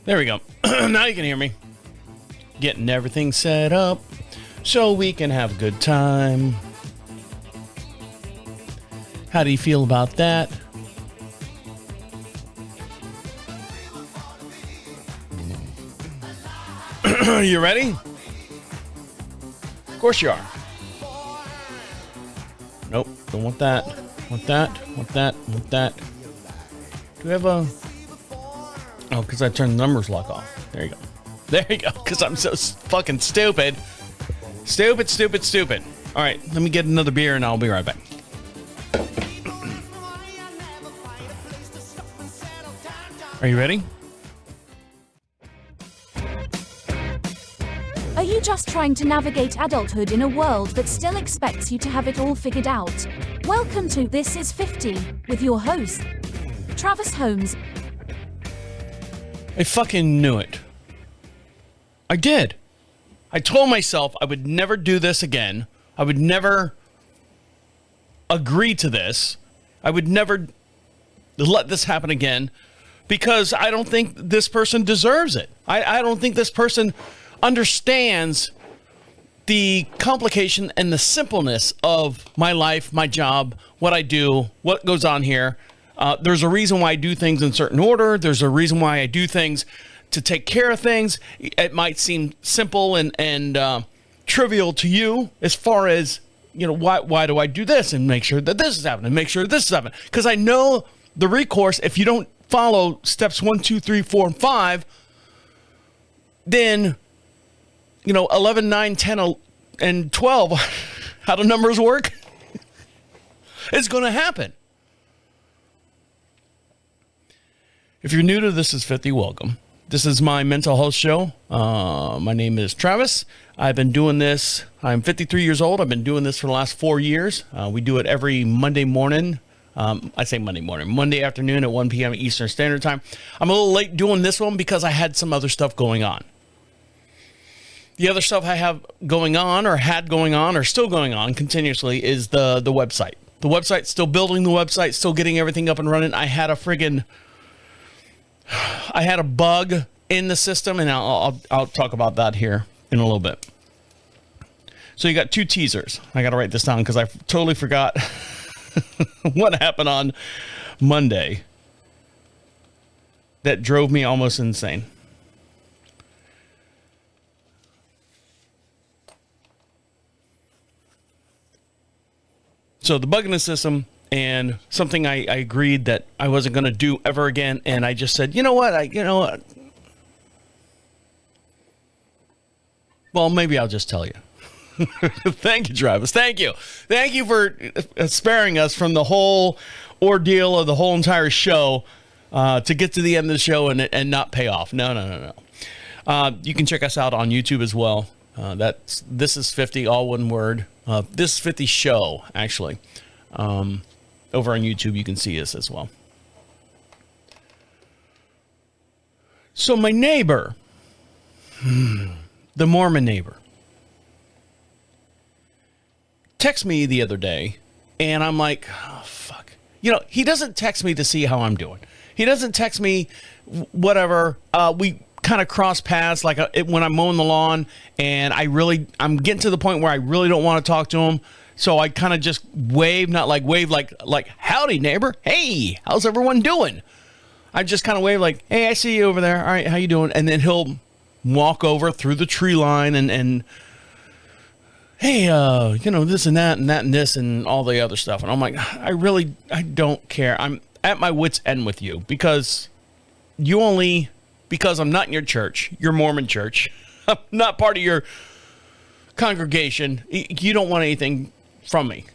There we go. Now you can hear me. Getting everything set up so we can have a good time. How do you feel about that? You ready? Of course you are. Nope, don't want that. Want that, want that, want that. Do we have a... Oh, because I turned the numbers lock off. There you go. There you go, because I'm so fucking stupid. Stupid, stupid, stupid. All right, let me get another beer and I'll be right back. Are you ready? Are you just trying to navigate adulthood in a world that still expects you to have it all figured out? Welcome to This Is 50 with your host, Travis Holmes. I fucking knew it. I did. I told myself I would never do this again. I would never agree to this. I would never let this happen again because I don't think this person deserves it. I don't think this person understands the complication and the simpleness of my life, my job, what I do, what goes on here. There's a reason why I do things in certain order. There's a reason why I do things to take care of things. It might seem simple and trivial to you as far as, you know, why do I do this and make sure that this is happening, make sure this is happening? Because I know the recourse, if you don't follow steps 1, 2, 3, 4, and 5, then, you know, 11, 9, 10, and 12, how do numbers work? It's going to happen. If you're new to This Is 50, welcome. This is my mental health show. My name is Travis. I've been doing this. I'm 53 years old. I've been doing this for the last 4 years. We do it every Monday morning. I say Monday morning, Monday afternoon at 1 p.m. Eastern Standard Time. I'm a little late doing this one because I had some other stuff going on. The other stuff I have going on or had going on or still going on continuously is the website. The website, still building the website, still getting everything up and running. I had a bug in the system, and I'll talk about that here in a little bit. So you got 2 teasers. I got to write this down because I totally forgot what happened on Monday that drove me almost insane. So the bug in the system and something I agreed that I wasn't going to do ever again. And I just said, you know what? Well, maybe I'll just tell you. Thank you, Travis. Thank you. Thank you for sparing us from the whole ordeal of the whole entire show to get to the end of the show and not pay off. No. You can check us out on YouTube as well. That's This Is 50, all one word. This is 50 show, actually. Over on YouTube, you can see us as well. So my neighbor, the Mormon neighbor, texted me the other day, and I'm like, oh, fuck. You know, he doesn't text me to see how I'm doing. He doesn't text me whatever. We kind of cross paths like when I'm mowing the lawn, and I'm getting to the point where I really don't want to talk to him. So I kind of just wave, not like wave like howdy neighbor. Hey, how's everyone doing? I just kind of wave like, hey, I see you over there. All right, how you doing? And then he'll walk over through the tree line and hey, you know, this and that and that and this and all the other stuff. And I'm like, I don't care. I'm at my wit's end with you because I'm not in your church, your Mormon church. I'm not part of your congregation. You don't want anything from me.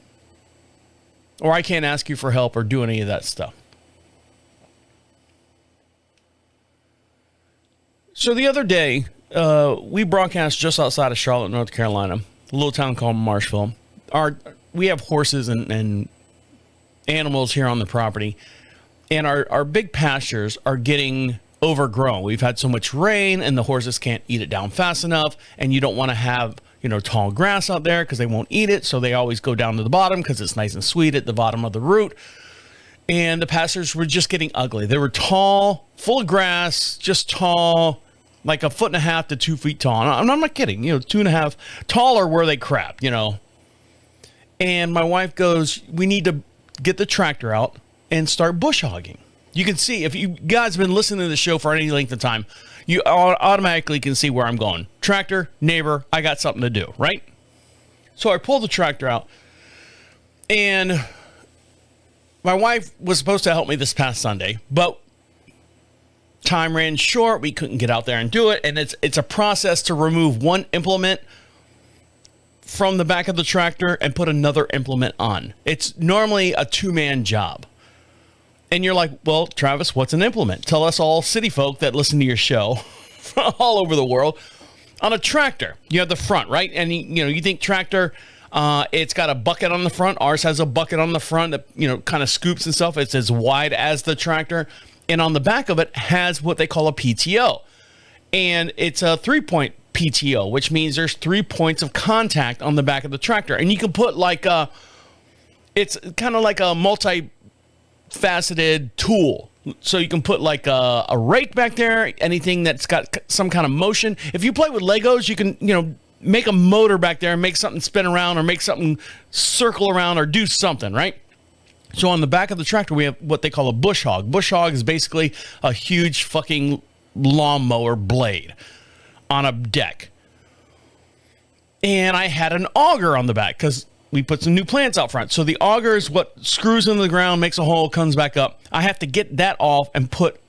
Or I can't ask you for help or do any of that stuff. So the other day, we broadcast just outside of Charlotte, North Carolina, a little town called Marshville. We have horses and animals here on the property, and our big pastures are getting overgrown. We've had so much rain, and the horses can't eat it down fast enough, and you don't want to have, you know, tall grass out there because they won't eat it, so they always go down to the bottom because it's nice and sweet at the bottom of the root. And the pastures were just getting ugly. They were tall, full of grass, just tall, like 1.5 to 2 feet tall. And I'm not kidding, 2.5 taller where they crap, And my wife goes, we need to get the tractor out and start bush hogging. You can see, if you guys have been listening to the show for any length of time, you automatically can see where I'm going. Tractor, neighbor, I got something to do, right? So I pulled the tractor out, and my wife was supposed to help me this past Sunday, but time ran short. We couldn't get out there and do it. And it's a process to remove one implement from the back of the tractor and put another implement on. It's normally a 2-man job. And you're like, well, Travis, what's an implement? Tell us all city folk that listen to your show all over the world. On a tractor, you have the front, right? And you think tractor, it's got a bucket on the front. Ours has a bucket on the front that, kind of scoops and stuff. It's as wide as the tractor. And on the back of it has what they call a PTO. And it's a 3-point PTO, which means there's 3 points of contact on the back of the tractor. And you can put it's kind of like a multi-faceted tool. So you can put like a rake back there, anything that's got some kind of motion. If you play with Legos, you can, make a motor back there and make something spin around or make something circle around or do something, right? So on the back of the tractor, we have what they call a bush hog. Bush hog is basically a huge fucking lawnmower blade on a deck. And I had an auger on the back because we put some new plants out front. So the auger is what screws into the ground, makes a hole, comes back up. I have to get that off and put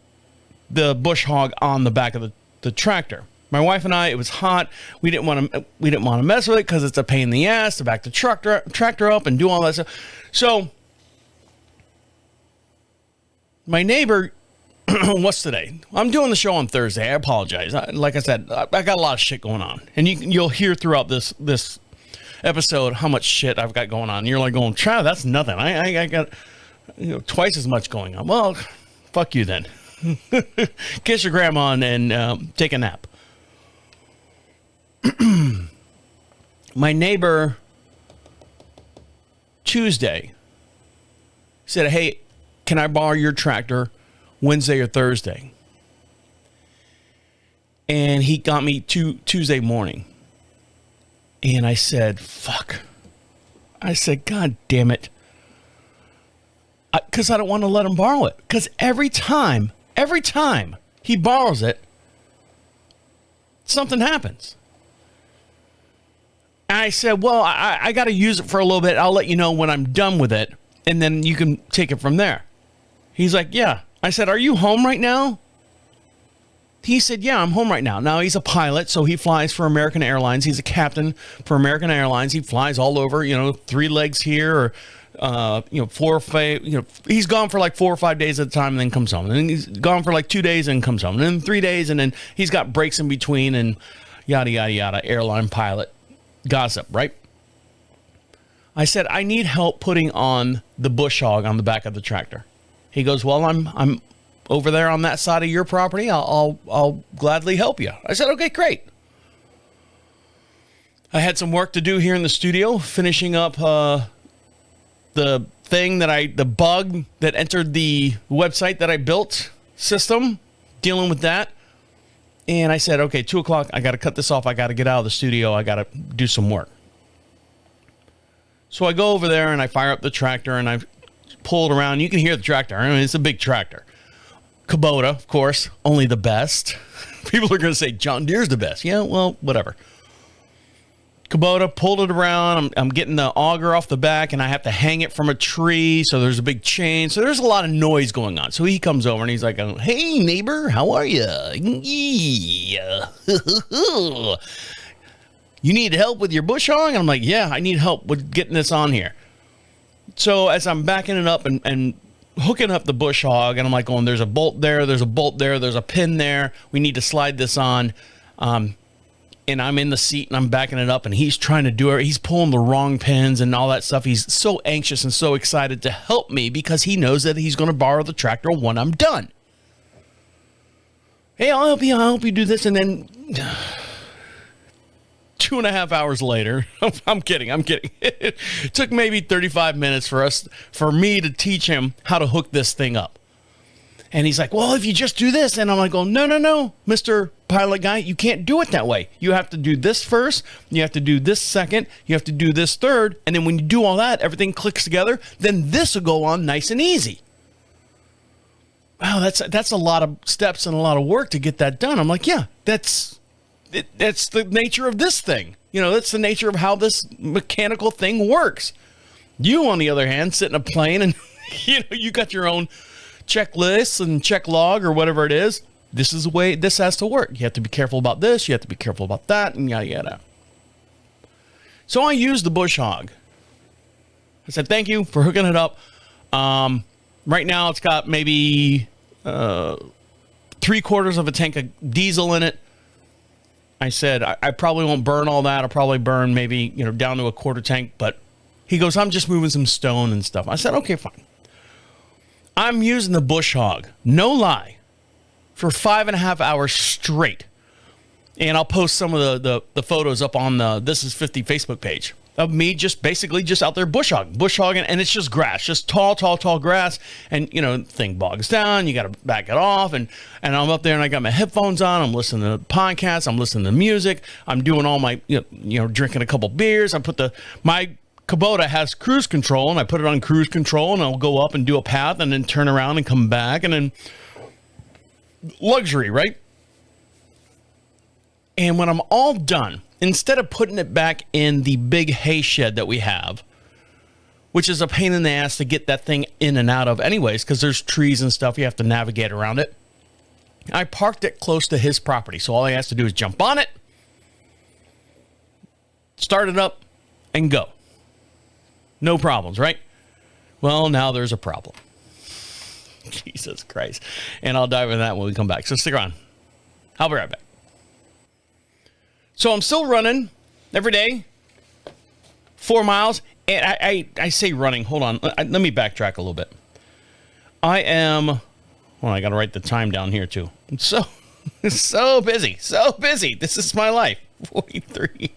the bush hog on the back of the tractor. My wife and I, it was hot. We didn't want to mess with it because it's a pain in the ass to back the tractor up and do all that stuff. So my neighbor, what's today? I'm doing the show on Thursday. I apologize. Like I said, I got a lot of shit going on, and you'll hear throughout this episode how much shit I've got going on. And you're like going, Trav, that's nothing. I got twice as much going on. Well, fuck you then. Kiss your grandma and take a nap. My neighbor Tuesday said, hey, can I borrow your tractor Wednesday or Thursday? And he got me Tuesday morning. And I said, fuck. I said, God damn it. Because I don't want to let him borrow it. Because every time he borrows it, something happens. And I said, well, I got to use it for a little bit. I'll let you know when I'm done with it. And then you can take it from there. He's like, yeah. I said, are you home right now? He said, yeah, I'm home right now. Now, he's a pilot, so he flies for American Airlines. He's a captain for American Airlines. He flies all over, 3 legs here or, 4 or 5, he's gone for like 4 or 5 days at a time and then comes home. And then he's gone for like 2 days and comes home. And then 3 days, and then he's got breaks in between and yada, yada, yada, airline pilot gossip, right? I said, I need help putting on the bush hog on the back of the tractor. He goes, well, I'm over there on that side of your property. I'll gladly help you. I said, okay, great. I had some work to do here in the studio, finishing up the bug that entered the website that I built system, dealing with that. And I said, okay, 2:00, I got to cut this off. I got to get out of the studio. I got to do some work. So I go over there and I fire up the tractor and I pull it around. You can hear the tractor. I mean, it's a big tractor. Kubota, of course, only the best. People are going to say John Deere's the best. Yeah, well, whatever. Kubota, pulled it around. I'm getting the auger off the back, and I have to hang it from a tree, so there's a big chain. So there's a lot of noise going on. So he comes over, and he's like, hey, neighbor, how are you? Yeah. You need help with your bush hog? And I'm like, yeah, I need help with getting this on here. So as I'm backing it up and hooking up the bush hog, and I'm like going, there's a bolt there, there's a bolt there, there's a pin there. We need to slide this on. And I'm in the seat and I'm backing it up and he's trying to do it. He's pulling the wrong pins and all that stuff. He's so anxious and so excited to help me because he knows that he's going to borrow the tractor when I'm done. Hey, I'll help you do this. And then 2 2.5 hours later, I'm kidding. It took maybe 35 minutes for me to teach him how to hook this thing up. And he's like, well, if you just do this. And I'm like, oh, no, Mr. Pilot Guy, you can't do it that way. You have to do this first. You have to do this second. You have to do this third. And then when you do all that, everything clicks together. Then this will go on nice and easy. Wow, that's a lot of steps and a lot of work to get that done. I'm like, yeah, that's the nature of this thing. That's the nature of how this mechanical thing works. You, on the other hand, sit in a plane and, you got your own checklist and check log or whatever it is. This is the way this has to work. You have to be careful about this. You have to be careful about that, and yada, yada. So I used the bush hog. I said, thank you for hooking it up. Right now it's got maybe 3/4 of a tank of diesel in it. I said, I probably won't burn all that. I'll probably burn maybe, down to a 1/4 tank. But he goes, I'm just moving some stone and stuff. I said, okay, fine. I'm using the bush hog, no lie, for 5.5 hours straight. And I'll post some of the photos up on the This Is 50 Facebook page of me just out there bush hogging, and it's just grass, just tall grass. And, thing bogs down. You got to back it off. And I'm up there and I got my headphones on. I'm listening to podcasts. I'm listening to music. I'm doing all my, drinking a couple beers. I put my Kubota has cruise control, and I put it on cruise control, and I'll go up and do a path and then turn around and come back, and then luxury, right? And when I'm all done, instead of putting it back in the big hay shed that we have, which is a pain in the ass to get that thing in and out of anyways, because there's trees and stuff, you have to navigate around it. I parked it close to his property, so all he has to do is jump on it, start it up, and go. No problems, right? Well, now there's a problem. Jesus Christ. And I'll dive into that when we come back. So stick around. I'll be right back. So I'm still running every day, 4 miles. And I say running. Hold on. Let me backtrack a little bit. I got to write the time down here too. I'm so busy. This is my life. 43.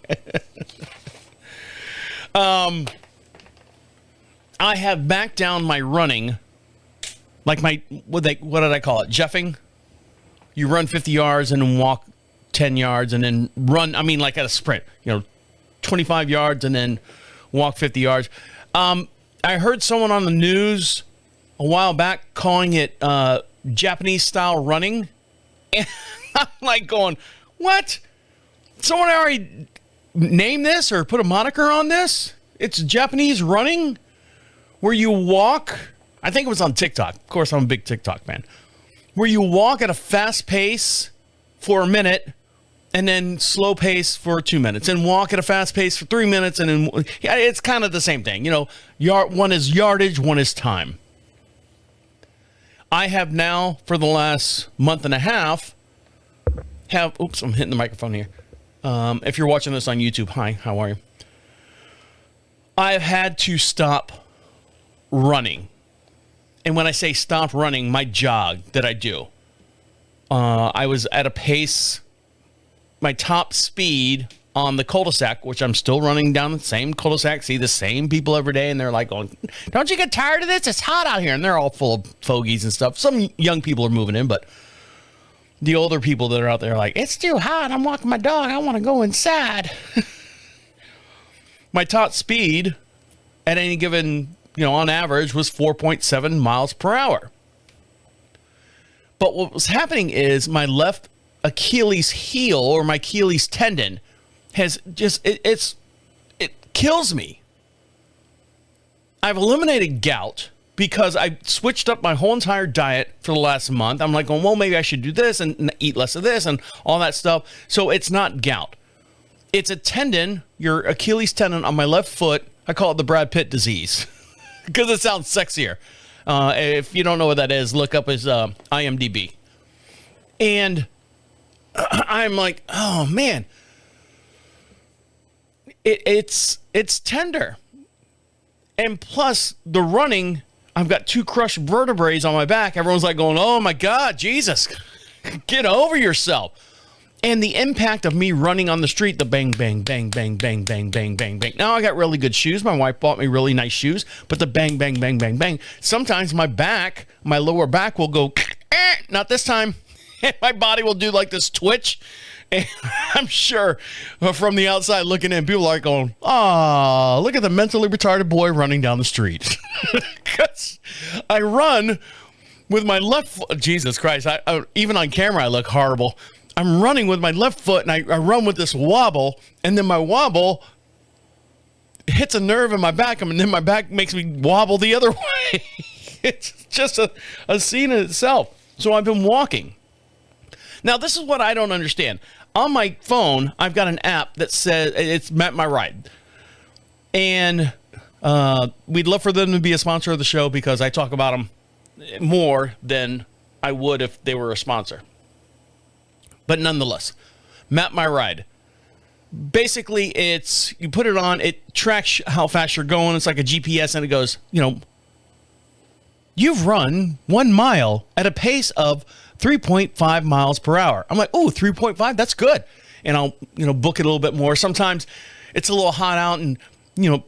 I have backed down my running, like what did I call it? Jeffing. You run 50 yards and then walk 10 yards and then run. I mean, like at a sprint, 25 yards and then walk 50 yards. I heard someone on the news a while back calling it Japanese style running. And I'm like going, what? Someone already named this or put a moniker on this? It's Japanese running? Where you walk, I think it was on TikTok. Of course, I'm a big TikTok fan. Where you walk at a fast pace for a minute and then slow pace for 2 minutes and walk at a fast pace for 3 minutes. And then it's kind of the same thing. One is yardage, one is time. I have now, for the last month and a half, oops, I'm hitting the microphone here. If you're watching this on YouTube, hi, how are you? I've had to stop running. And when I say stop running, my jog that I do, I was at a pace, my top speed on the cul-de-sac, which I'm still running down the same cul-de-sac, see the same people every day, and they're like going, don't you get tired of this? It's hot out here. And they're all full of fogies and stuff. Some young people are moving in, but the older people that are out there are like, it's too hot. I'm walking my dog. I want to go inside. My top speed at any given, on average, was 4.7 miles per hour. But what was happening is my left Achilles heel, or my Achilles tendon, has just, it kills me. I've eliminated gout because I switched up my whole entire diet for the last month. I'm like, well, maybe I should do this and eat less of this and all that stuff. So it's not gout. It's a tendon, your Achilles tendon on my left foot. I call it the Brad Pitt disease because it sounds sexier. If you don't know what that is, look up his IMDb. And I'm like, oh man, it's tender. And plus the running, I've got 2 crushed vertebrae on my back. Everyone's like going, oh my God, Jesus, get over yourself. And the impact of me running on the street, the bang, bang, bang, bang, bang, bang, bang, bang, bang. Now I got really good shoes. My wife bought me really nice shoes, but the bang, bang, bang, bang, bang. Sometimes my lower back will go, not this time. And my body will do like this twitch. And I'm sure from the outside looking in, people are going, "Ah, look at the mentally retarded boy running down the street." Because I run with my left foot. Jesus Christ. I even on camera, I look horrible. I'm running with my left foot, and I run with this wobble, and then my wobble hits a nerve in my back, and then my back makes me wobble the other way. It's just a scene in itself. So I've been walking. Now, this is what I don't understand. On my phone, I've got an app that says it's Met My Ride. And we'd love for them to be a sponsor of the show because I talk about them more than I would if they were a sponsor. But nonetheless, Map My Ride. Basically, you put it on, it tracks how fast you're going. It's like a GPS, and it goes, you've run 1 mile at a pace of 3.5 miles per hour. I'm like, oh, 3.5, that's good. And I'll, book it a little bit more. Sometimes it's a little hot out and,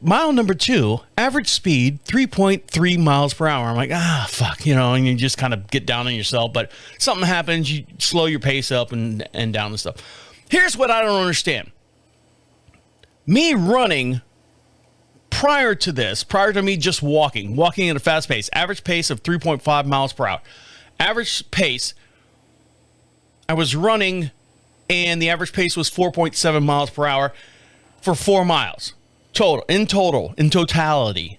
mile number 2, average speed, 3.3 miles per hour. I'm like, fuck, and you just kind of get down on yourself. But something happens, you slow your pace up and down and stuff. Here's what I don't understand. Me running prior to me just walking at a fast pace, average pace of 3.5 miles per hour. Average pace, I was running, and the average pace was 4.7 miles per hour for 4 miles. In totality.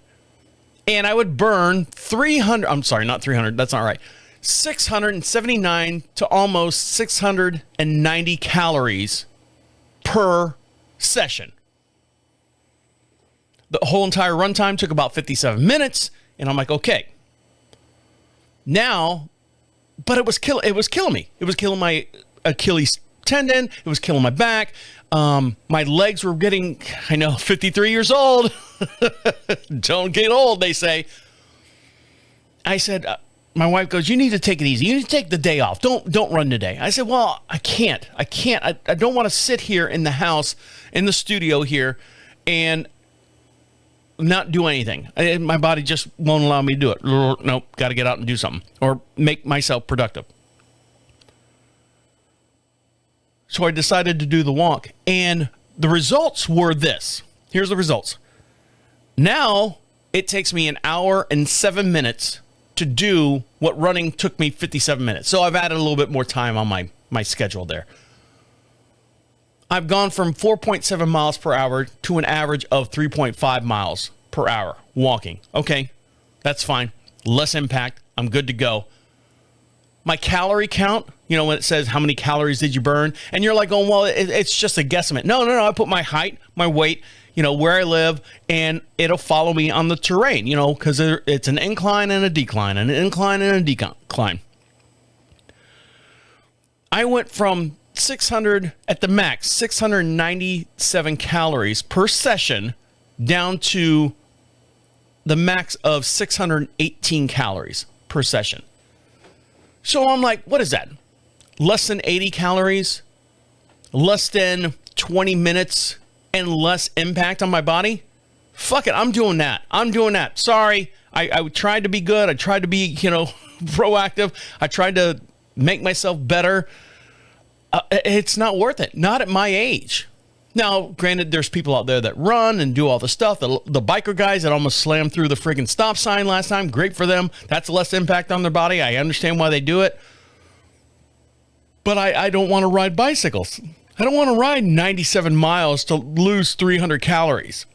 And I would burn 679 to almost 690 calories per session. The whole entire run time took about 57 minutes, and I'm like, okay. Now, but it was killing me. It was killing my Achilles tendon. It was killing my back. My legs were getting, 53 years old. Don't get old, they say. I said, my wife goes, you need to take it easy. You need to take the day off. Don't run today. I said, well, I can't. I don't want to sit here in the house, in the studio here, and not do anything. My body just won't allow me to do it. Nope, got to get out and do something or make myself productive. So I decided to do the walk, and the results were this. Here's the results. Now it takes me 1 hour and 7 minutes to do what running took me 57 minutes. So I've added a little bit more time on my schedule there. I've gone from 4.7 miles per hour to an average of 3.5 miles per hour walking. Okay, that's fine. Less impact. I'm good to go. My calorie count, when it says how many calories did you burn, and you're like, oh, well, it's just a guesstimate. No. I put my height, my weight, where I live, and it'll follow me on the terrain, because it's an incline and a decline, and an incline and a decline. I went from 600 at the max, 697 calories per session down to the max of 618 calories per session. So I'm like, what is that? Less than 80 calories, less than 20 minutes, and less impact on my body? Fuck it, I'm doing that. Sorry, I tried to be good. I tried to be, proactive. I tried to make myself better. It's not worth it. Not at my age. Now, granted, there's people out there that run and do all the stuff. The biker guys that almost slammed through the freaking stop sign last time. Great for them. That's less impact on their body. I understand why they do it. But I don't want to ride bicycles. I don't want to ride 97 miles to lose 300 calories.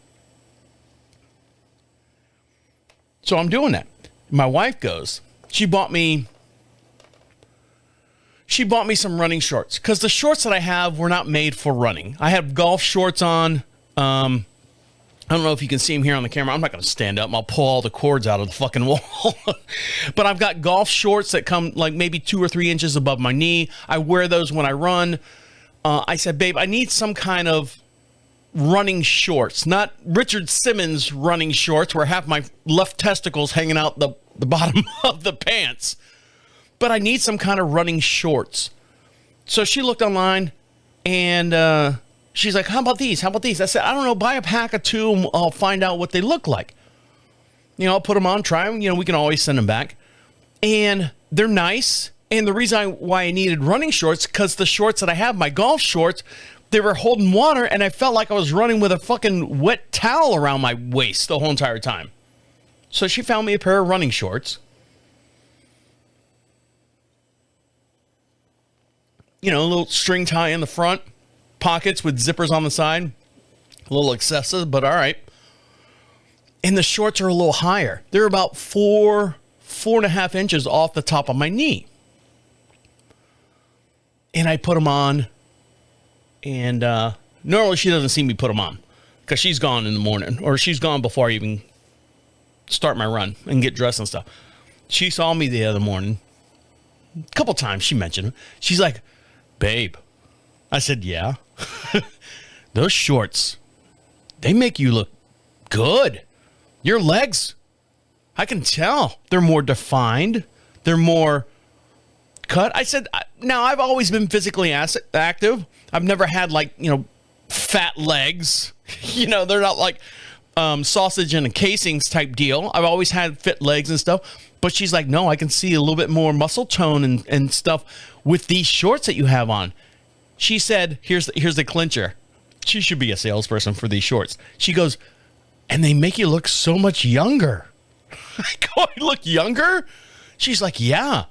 So I'm doing that. My wife goes, she bought me some running shorts because the shorts that I have were not made for running. I have golf shorts on. I don't know if you can see them here on the camera. I'm not going to stand up. I'll pull all the cords out of the fucking wall. But I've got golf shorts that come like maybe 2 or 3 inches above my knee. I wear those when I run. I said, babe, I need some kind of running shorts, not Richard Simmons running shorts where half my left testicles hanging out the bottom of the pants. But I need some kind of running shorts. So she looked online, And she's like, how about these? How about these? I said, I don't know, buy a pack of 2 and I'll find out what they look like. I'll put them on, try them. We can always send them back. And they're nice. And the reason why I needed running shorts, because the shorts that I have, my golf shorts, they were holding water, and I felt like I was running with a fucking wet towel around my waist the whole entire time. So she found me a pair of running shorts. A little string tie in the front, pockets with zippers on the side. A little excessive, but all right. And the shorts are a little higher. They're about 4.5 inches off the top of my knee. And I put them on. And normally she doesn't see me put them on because she's gone in the morning, or she's gone before I even start my run and get dressed and stuff. She saw me the other morning. A couple times she mentioned it. She's like, babe. I said, yeah. Those shorts, they make you look good. Your legs, I can tell. They're more defined. They're more cut. I said, now I've always been physically active. I've never had fat legs. They're not like sausage in a casings type deal. I've always had fit legs and stuff. But she's like, no, I can see a little bit more muscle tone and stuff with these shorts that you have on. She said, here's the clincher. She should be a salesperson for these shorts. She goes, and they make you look so much younger. I go, I look younger? She's like, yeah.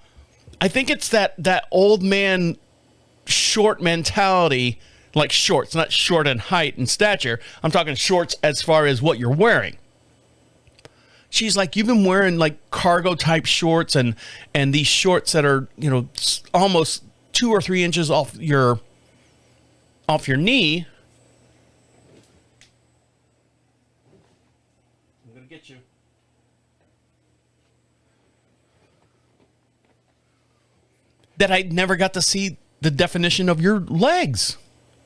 I think it's that old man short mentality, like shorts, not short in height and stature. I'm talking shorts as far as what you're wearing. She's like, you've been wearing like cargo type shorts and these shorts that are, almost 2 or 3 inches off your knee. I'm going to get you. That I never got to see the definition of your legs,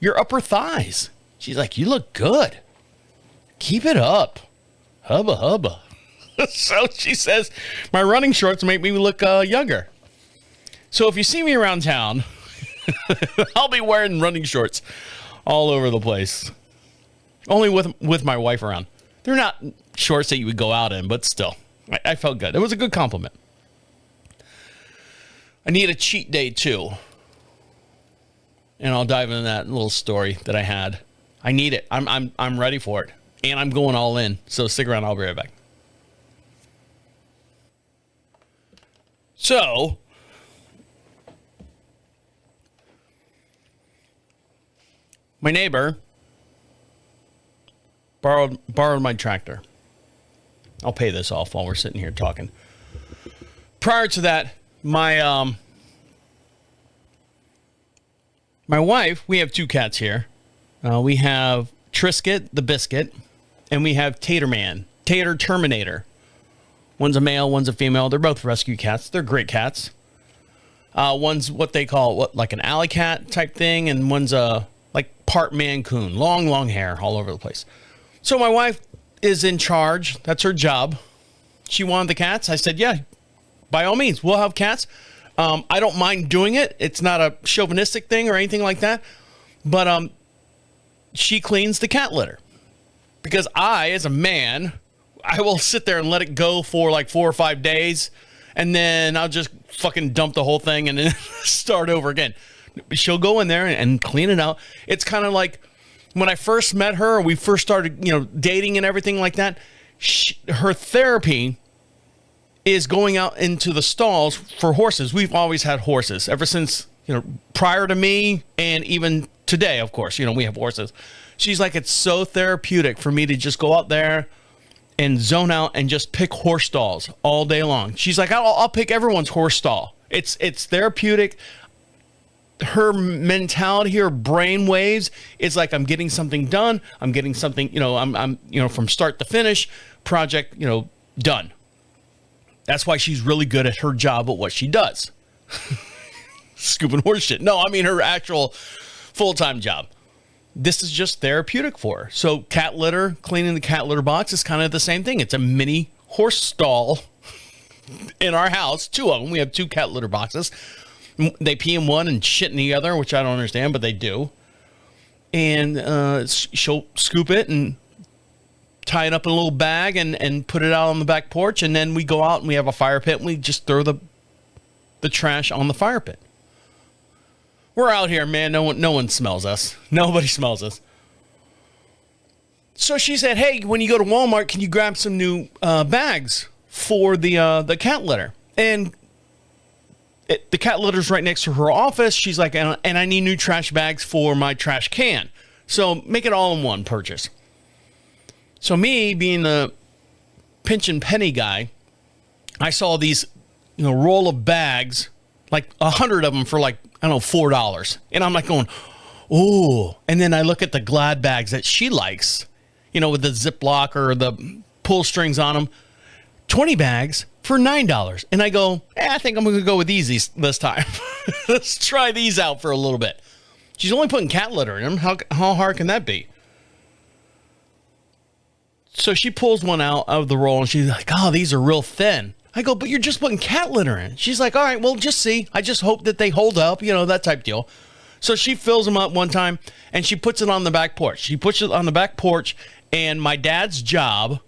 your upper thighs. She's like, you look good. Keep it up. Hubba hubba. So she says, my running shorts make me look younger. So if you see me around town, I'll be wearing running shorts all over the place. Only with my wife around. They're not shorts that you would go out in, but still, I felt good. It was a good compliment. I need a cheat day too. And I'll dive into that little story that I had. I need it. I'm ready for it. And I'm going all in. So stick around, I'll be right back. So my neighbor borrowed my tractor. I'll pay this off while we're sitting here talking. Prior to that, my wife, we have 2 cats here. We have Trisket, the biscuit, and we have Tater Terminator. One's a male, one's a female. They're both rescue cats. They're great cats. One's what they call like an alley cat type thing, and one's like part Mancoon, long hair all over the place. So my wife is in charge. That's her job. She wanted the cats. I said, yeah, by all means, we'll have cats. I don't mind doing it. It's not a chauvinistic thing or anything like that. But she cleans the cat litter. Because I, as a man, I will sit there and let it go for like 4 or 5 days. And then I'll just fucking dump the whole thing and then start over again. She'll go in there and clean it out. It's kind of like when I first met her, we first started, dating and everything like that. Her therapy is going out into the stalls for horses. We've always had horses ever since, prior to me and even today, of course, we have horses. She's like, it's so therapeutic for me to just go out there and zone out and just pick horse stalls all day long. She's like, I'll pick everyone's horse stall. It's therapeutic. Her mentality, her brain waves, it's like I'm getting something done. I'm getting something, I'm from start to finish, project, done. That's why she's really good at her job at what she does. Scooping horse shit. No, I mean her actual full-time job. This is just therapeutic for her. So cat litter, cleaning the cat litter box is kind of the same thing. It's a mini horse stall in our house. 2 of them. We have 2 cat litter boxes. They pee in one and shit in the other, which I don't understand, but they do. and she'll scoop it and tie it up in a little bag and put it out on the back porch. And then we go out and we have a fire pit and we just throw the trash on the fire pit. We're out here, man. No one smells us. Nobody smells us. So she said, hey, when you go to Walmart, can you grab some new bags for the cat litter? And the cat litter's right next to her office. She's like, and I need new trash bags for my trash can. So make it all in one purchase. So me being the pinch and penny guy, I saw these, roll of bags, like 100 of them for like, I don't know, $4. And I'm like going, oh. And then I look at the Glad bags that she likes, with the Ziploc or the pull strings on them, 20 bags for $9. And I go, I think I'm going to go with these this time. Let's try these out for a little bit. She's only putting cat litter in them. How hard can that be? So she pulls one out of the roll and she's like, oh, these are real thin. I go, but you're just putting cat litter in. She's like, all right, well, just see. I just hope that they hold up, that type deal. So she fills them up one time and she puts it on the back porch. She puts it on the back porch, and my dad's job,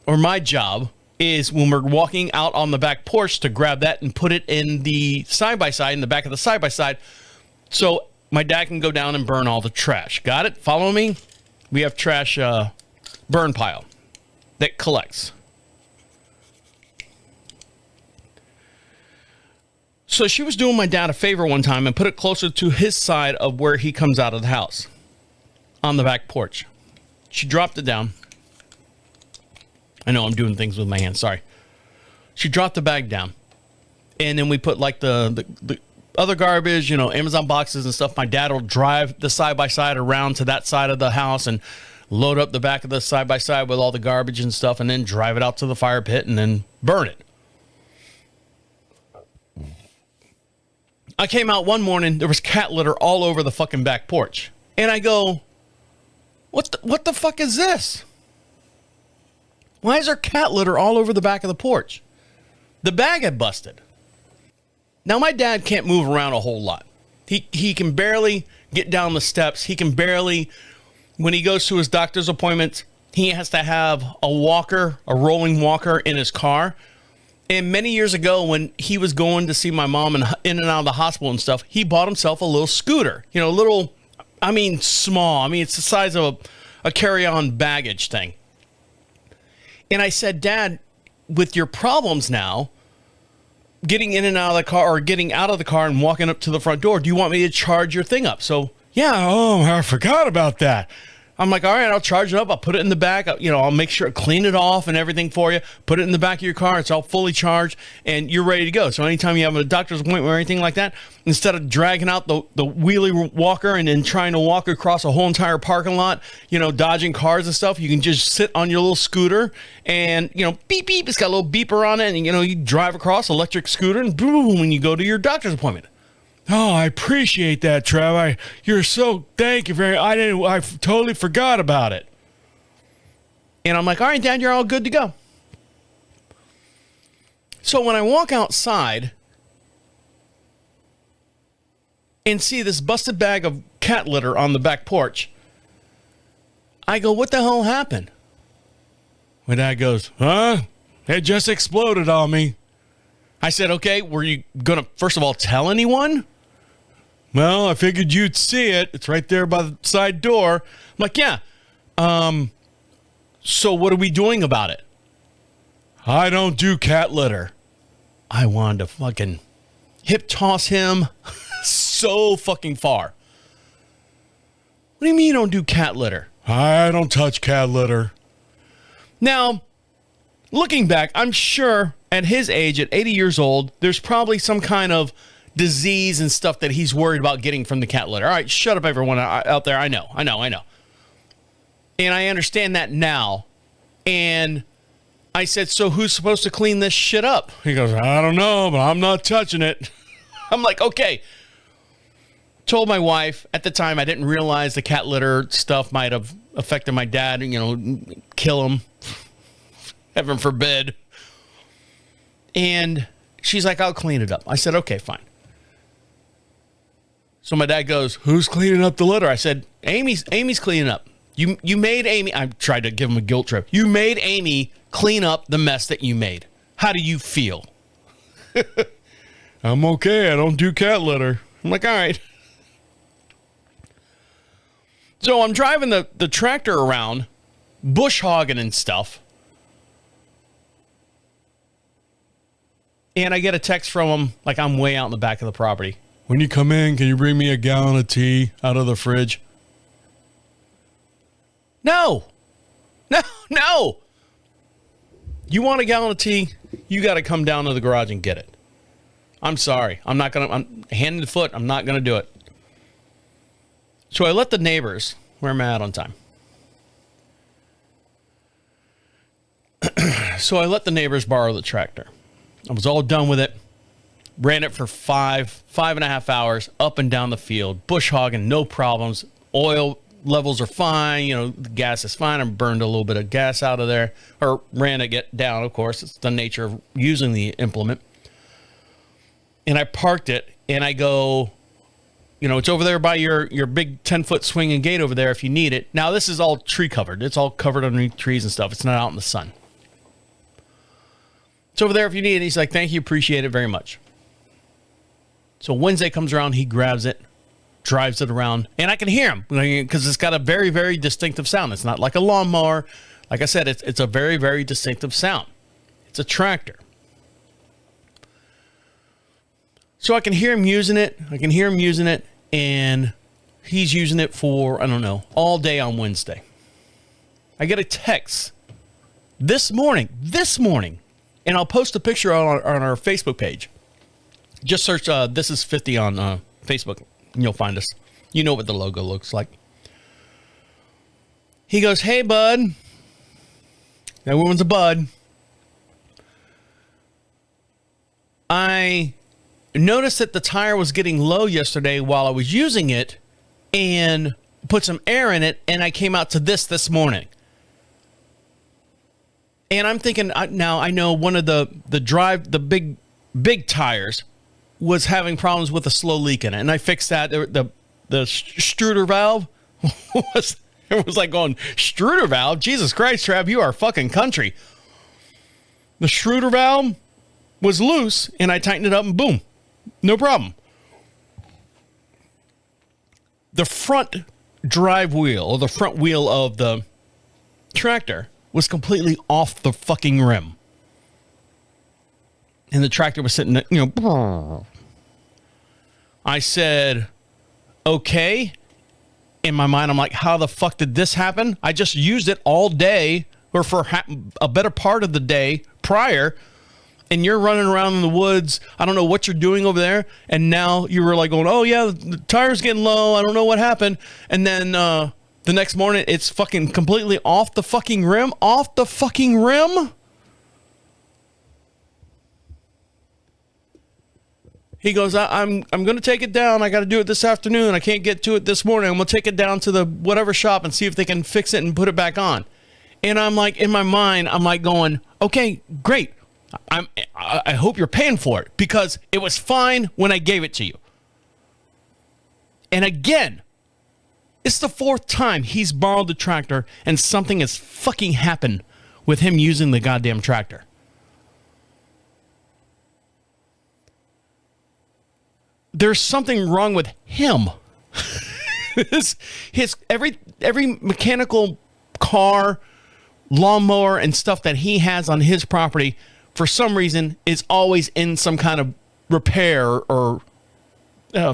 or my job, is when we're walking out on the back porch to grab that and put it in the side-by-side, in the back of the side-by-side, so my dad can go down and burn all the trash. Got it? Follow me? We have trash burn pile that collects. So she was doing my dad a favor one time and put it closer to his side of where he comes out of the house on the back porch. She dropped it down. I know I'm doing things with my hands. Sorry. She dropped the bag down. And then we put like the other garbage, Amazon boxes and stuff. My dad will drive the side-by-side around to that side of the house and load up the back of the side-by-side with all the garbage and stuff, and then drive it out to the fire pit and then burn it. I came out one morning, there was cat litter all over the fucking back porch. And I go, what the fuck is this? Why is there cat litter all over the back of the porch? The bag had busted. Now, my dad can't move around a whole lot. He can barely get down the steps. He can barely, when he goes to his doctor's appointments, he has to have a walker, a rolling walker in his car. And many years ago, when he was going to see my mom and in and out of the hospital and stuff, he bought himself a little scooter. Small. It's the size of a carry-on baggage thing. And I said, Dad, with your problems now, getting in and out of the car, or getting out of the car and walking up to the front door, do you want me to charge your thing up? So, I forgot about that. I'm like, all right, I'll charge it up. I'll put it in the back. I'll make sure clean it off and everything for you. Put it in the back of your car. It's all fully charged and you're ready to go. So anytime you have a doctor's appointment or anything like that, instead of dragging out the wheelie walker and then trying to walk across a whole entire parking lot, dodging cars and stuff, you can just sit on your little scooter and, beep, beep. It's got a little beeper on it. And, you drive across, electric scooter, and boom, when you go to your doctor's appointment. Oh, I appreciate that, Trev. Thank you I totally forgot about it. And I'm like, all right, Dad, you're all good to go. So when I walk outside and see this busted bag of cat litter on the back porch, I go, what the hell happened? My dad goes, it just exploded on me. I said, okay, were you going to, first of all, tell anyone? Well, I figured you'd see it. It's right there by the side door. I'm like, yeah. So what are we doing about it? I don't do cat litter. I wanted to fucking hip toss him so fucking far. What do you mean you don't do cat litter? I don't touch cat litter. Now, looking back, I'm sure at his age, at 80 years old, there's probably some kind of disease and stuff that he's worried about getting from the cat litter. All right, shut up, everyone out there. I know. And I understand that now. And I said, so who's supposed to clean this shit up? He goes, I don't know, but I'm not touching it. I'm like, okay. Told my wife at the time, I didn't realize the cat litter stuff might have affected my dad, kill him. Heaven forbid. And she's like, I'll clean it up. I said, okay, fine. So my dad goes, who's cleaning up the litter? I said, Amy's cleaning up. You made Amy. I tried to give him a guilt trip. You made Amy clean up the mess that you made. How do you feel? I'm okay. I don't do cat litter. I'm like, all right. So I'm driving the tractor around, bush hogging and stuff. And I get a text from him, like I'm way out in the back of the property. When you come in, can you bring me a gallon of tea out of the fridge? No. You want a gallon of tea? You got to come down to the garage and get it. I'm sorry. I'm hand and foot. I'm not going to do it. So I let the neighbors, where am I at on time? So I let the neighbors borrow the tractor. I was all done with it. Ran it for 5.5 hours up and down the field, bush hogging, no problems. Oil levels are fine. The gas is fine. I burned a little bit of gas out of there, or ran it down. Of course, it's the nature of using the implement. And I parked it, and I go, it's over there by your big 10-foot swinging gate over there if you need it. Now, this is all tree covered. It's all covered underneath trees and stuff. It's not out in the sun. It's over there if you need it. He's like, thank you, appreciate it very much. So Wednesday comes around, he grabs it, drives it around, and I can hear him because it's got a very, very distinctive sound. It's not like a lawnmower. Like I said, it's a very, very distinctive sound. It's a tractor. So I can hear him using it. And he's using it for, I don't know, all day on Wednesday. I get a text this morning, and I'll post a picture on our Facebook page. Just search This Is 50 on Facebook, and you'll find us. You know what the logo looks like. He goes, hey, bud. That woman's a bud. I noticed that the tire was getting low yesterday while I was using it and put some air in it, and I came out to this morning. And I'm thinking, now I know one of the big tires was having problems with a slow leak in it, and I fixed that. The Struder valve was like going, Struder valve? Jesus Christ, Trav, you are fucking country. The Struder valve was loose, and I tightened it up, and boom, no problem. The front drive wheel, or the front wheel of the tractor, was completely off the fucking rim. And the tractor was sitting there, I said, okay. In my mind, I'm like, how the fuck did this happen? I just used it all day, or for a better part of the day prior, and you're running around in the woods. I don't know what you're doing over there. And now you were like going, oh yeah, the tire's getting low. I don't know what happened. And then the next morning, it's fucking completely off the fucking rim. Off the fucking rim? He goes, I'm going to take it down. I got to do it this afternoon. I can't get to it this morning. I'm going to take it down to the whatever shop and see if they can fix it and put it back on. And I'm like, in my mind, I'm like going, okay, great. I hope you're paying for it because it was fine when I gave it to you. And again, it's the fourth time he's borrowed the tractor and something has fucking happened with him using the goddamn tractor. There's something wrong with him. Every mechanical car, lawnmower, and stuff that he has on his property, for some reason, is always in some kind of repair or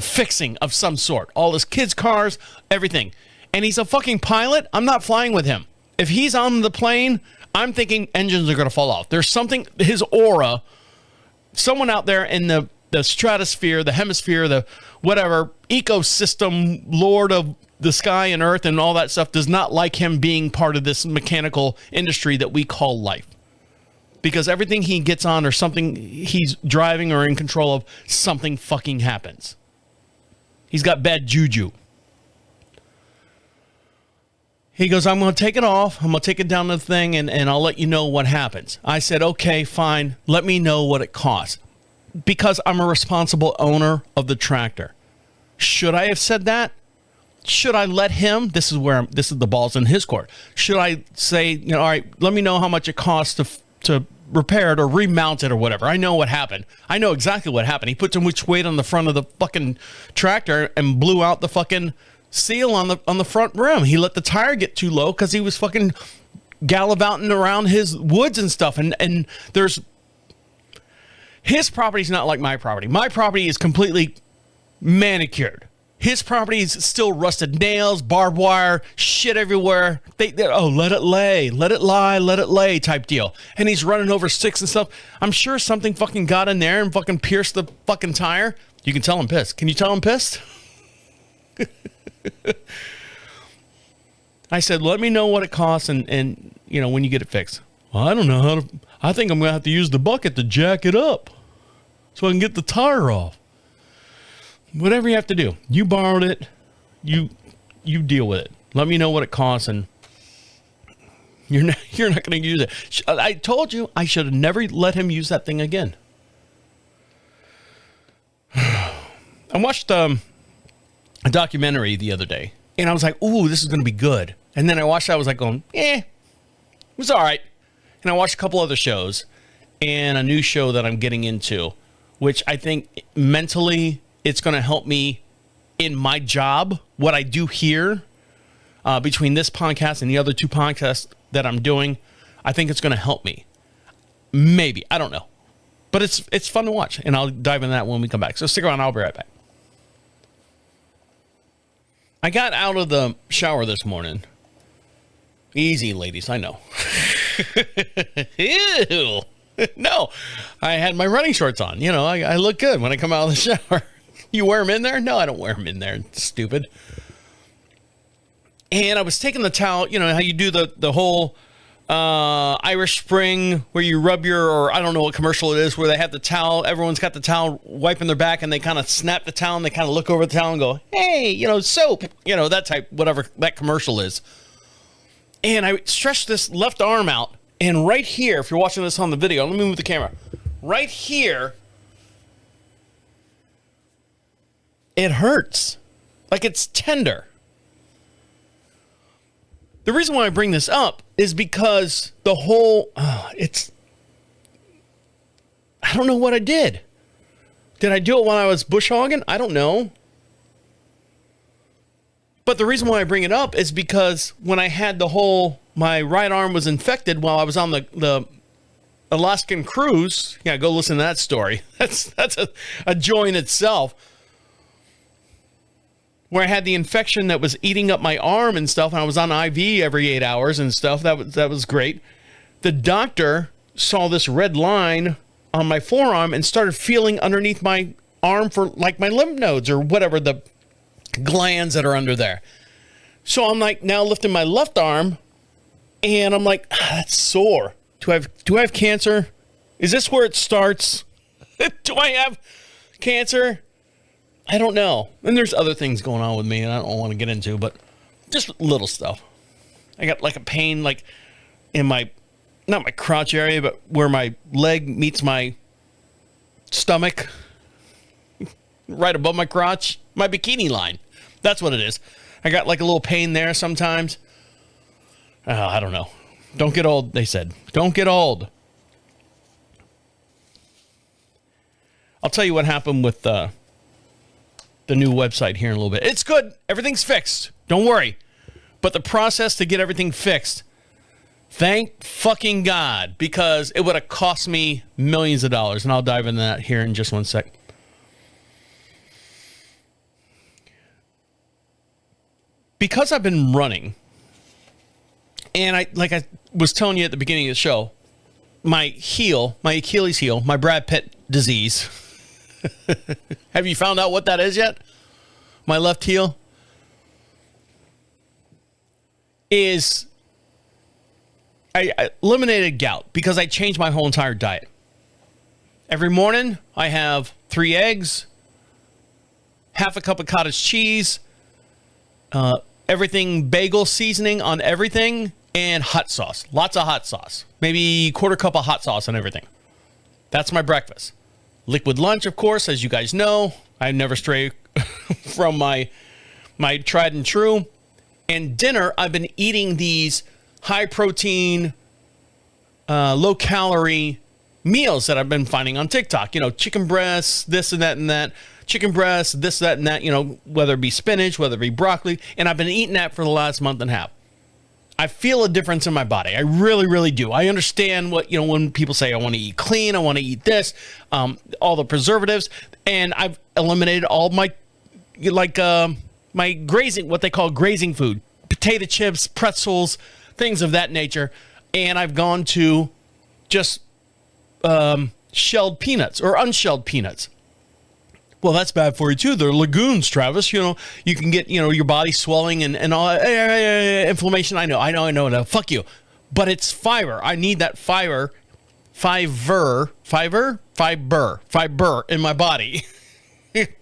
fixing of some sort. All his kids' cars, everything. And he's a fucking pilot. I'm not flying with him. If he's on the plane, I'm thinking engines are going to fall off. There's something, his aura, someone out there in the stratosphere, the hemisphere, the whatever ecosystem, lord of the sky and earth and all that stuff, does not like him being part of this mechanical industry that we call life. Because everything he gets on or something he's driving or in control of, something fucking happens. He's got bad juju. He goes, I'm going to take it off. I'm going to take it down to the thing and I'll let you know what happens. I said, okay, fine. Let me know what it costs. Because I'm a responsible owner of the tractor. Should I have said that? Should I let him? This is the ball's in his court. Should I say, all right, let me know how much it costs to repair it or remount it or whatever. I know what happened. I know exactly what happened. He put too much weight on the front of the fucking tractor and blew out the fucking seal on the front rim. He let the tire get too low because he was fucking gallivanting around his woods and stuff. And there's his property's not like my property. My property is completely manicured. His property is still rusted nails, barbed wire, shit everywhere. Let it lay, let it lie, let it lay type deal. And he's running over sticks and stuff. I'm sure something fucking got in there and fucking pierced the fucking tire. You can tell I'm pissed. Can you tell I'm pissed? I said, let me know what it costs and when you get it fixed. Well, I don't know how to. I think I'm going to have to use the bucket to jack it up so I can get the tire off. Whatever you have to do. You borrowed it. You deal with it. Let me know what it costs, and you're not going to use it. I told you I should have never let him use that thing again. I watched a documentary the other day, and I was like, ooh, this is going to be good. And then I watched that. I was like going, it was all right. And I watched a couple other shows and a new show that I'm getting into, which I think mentally it's going to help me in my job, what I do here, between this podcast and the other two podcasts that I'm doing. I think it's going to help me. Maybe. I don't know. But it's fun to watch, and I'll dive into that when we come back. So stick around. I'll be right back. I got out of the shower this morning. Easy, ladies. I know. Ew. No, I had my running shorts on. I look good when I come out of the shower. You wear them in there? No, I don't wear them in there. It's stupid. And I was taking the towel, how you do the whole Irish Spring where you rub or I don't know what commercial it is, where they have the towel. Everyone's got the towel wiping their back and they kind of snap the towel and they kind of look over the towel and go, hey, soap, that type, whatever that commercial is. And I stretched this left arm out. And right here, if you're watching this on the video, let me move the camera. Right here, it hurts. Like it's tender. The reason why I bring this up is because the whole, I don't know what I did. Did I do it while I was bush hogging? I don't know. But the reason why I bring it up is because when I had my right arm was infected while I was on the Alaskan cruise. Yeah, go listen to that story. That's a joy in itself. Where I had the infection that was eating up my arm and stuff, and I was on IV every 8 hours and stuff. That was great. The doctor saw this red line on my forearm and started feeling underneath my arm for like my lymph nodes or whatever the glands that are under there. So I'm like now lifting my left arm, and I'm like, that's sore. Do I have cancer? Is this where it starts? Do I have cancer? I don't know. And there's other things going on with me and I don't want to get into, but just little stuff. I got like a pain like in not my crotch area, but where my leg meets my stomach. Right above my crotch. My bikini line. That's what it is. I got like a little pain there sometimes. I don't know. Don't get old, they said. Don't get old. I'll tell you what happened with the new website here in a little bit. It's good. Everything's fixed. Don't worry. But the process to get everything fixed, thank fucking God, because it would have cost me millions of dollars. And I'll dive into that here in just one sec. Because I've been running, and I was telling you at the beginning of the show, my Achilles heel, my Brad Pitt disease. Have you found out what that is yet? My left heel is I eliminated gout because I changed my whole entire diet. Every morning I have 3 eggs, half a cup of cottage cheese, everything bagel seasoning on everything, and hot sauce. Lots of hot sauce. Maybe quarter cup of hot sauce on everything. That's my breakfast. Liquid lunch, of course, as you guys know. I never stray from my tried and true. And dinner, I've been eating these high protein, low calorie meals that I've been finding on TikTok. Chicken breasts, this and that and that. Chicken breasts, this, that, and that. Whether it be spinach, whether it be broccoli. And I've been eating that for the last month and a half. I feel a difference in my body. I really, really do. I understand what, when people say I want to eat clean, I want to eat this, all the preservatives, and I've eliminated all my, my grazing, what they call grazing food, potato chips, pretzels, things of that nature. And I've gone to just shelled peanuts or unshelled peanuts. Well, that's bad for you too. They're legumes, Travis. You can get, your body swelling and all inflammation. I know. No, fuck you. But it's fiber. I need that fiber in my body.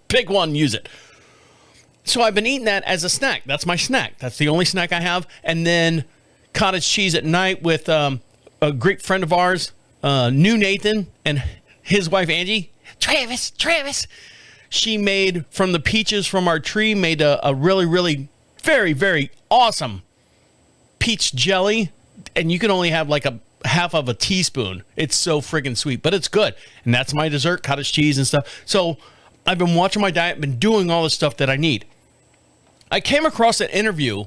Pick one, use it. So I've been eating that as a snack. That's my snack. That's the only snack I have. And then cottage cheese at night with a great friend of ours, New Nathan, and his wife, Angie. Travis. She made, from the peaches from our tree, made a really, really very, very awesome peach jelly. And you can only have like a half of a teaspoon. It's so friggin' sweet, but it's good. And that's my dessert, cottage cheese and stuff. So I've been watching my diet, been doing all the stuff that I need. I came across an interview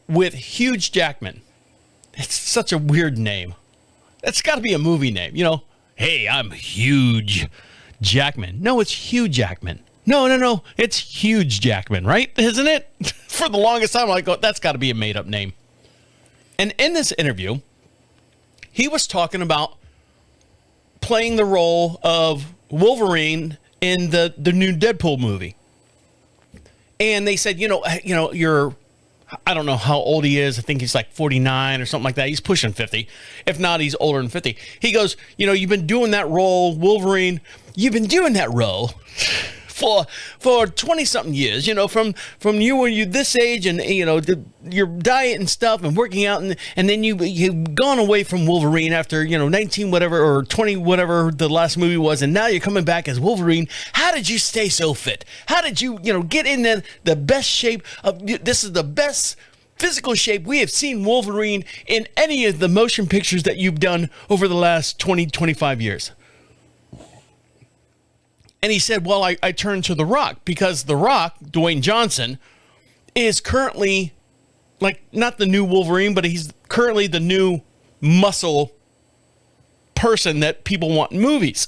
with Hugh Jackman. It's such a weird name. It's got to be a movie name, Hey, I'm huge. Jackman. No, it's Hugh Jackman. No. It's Huge Jackman, right? Isn't it? For the longest time, I'm like, that's got to be a made-up name. And in this interview, he was talking about playing the role of Wolverine in the new Deadpool movie. And they said, you're, I don't know how old he is. I think he's like 49 or something like that. He's pushing 50. If not, he's older than 50. He goes, you've been doing that role, Wolverine. You've been doing that role for 20-something years, from you when you're this age and, your diet and stuff and working out. And then you've gone away from Wolverine after, 19 whatever or 20 whatever the last movie was. And now you're coming back as Wolverine. How did you stay so fit? How did you, get in the best shape of, this is the best physical shape we have seen Wolverine in any of the motion pictures that you've done over the last 20, 25 years. And he said, well, I turned to The Rock because The Rock, Dwayne Johnson, is currently, not the new Wolverine, but he's currently the new muscle person that people want in movies.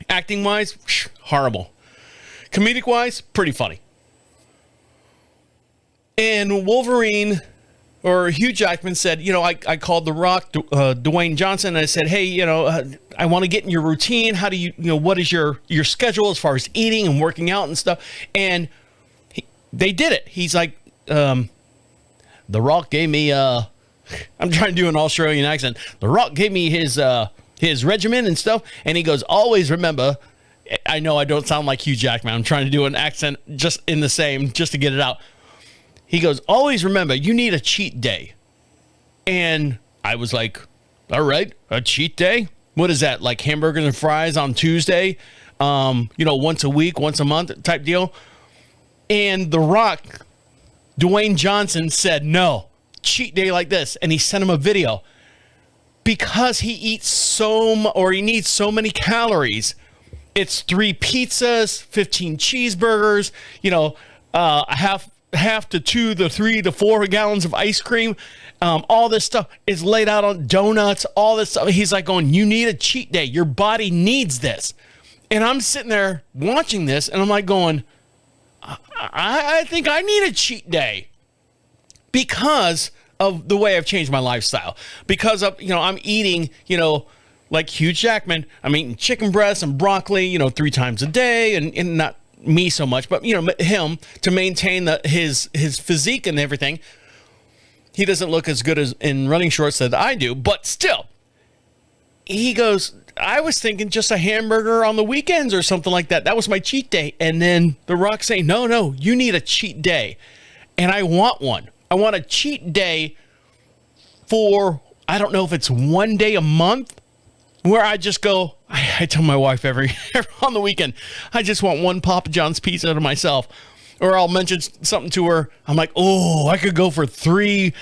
Acting-wise, horrible. Comedic-wise, pretty funny. And Wolverine, or Hugh Jackman, said, I called The Rock, Dwayne Johnson, and I said, hey, I want to get in your routine. How do you, what is your schedule as far as eating and working out and stuff? And they did it. He's like, The Rock gave me, I'm trying to do an Australian accent. The Rock gave me his regimen and stuff. And he goes, always remember, I know I don't sound like Hugh Jackman. I'm trying to do an accent just in the same, just to get it out. He goes, always remember, you need a cheat day. And I was like, all right, a cheat day? What is that, like hamburgers and fries on Tuesday? Once a week, once a month type deal? And The Rock, Dwayne Johnson, said, no, cheat day like this. And he sent him a video. Because he eats he needs so many calories. It's 3 pizzas, 15 cheeseburgers, a half to 2 to 3 to 4 gallons of ice cream. All this stuff is laid out on donuts, all this stuff. He's like going, you need a cheat day. Your body needs this. And I'm sitting there watching this and I'm like going, I think I need a cheat day because of the way I've changed my lifestyle. Because of, I'm eating, like Hugh Jackman, I'm eating chicken breasts and broccoli, 3 times a day and not me so much, but him to maintain his physique and everything. He doesn't look as good as in running shorts that I do, but still, he goes, I was thinking just a hamburger on the weekends or something like that. That was my cheat day. And then The Rock saying, no, you need a cheat day. And I want one. I want a cheat day for, I don't know if it's one day a month where I just go, I tell my wife every on the weekend, I just want one Papa John's pizza to myself. Or I'll mention something to her. I'm like, oh, I could go for 3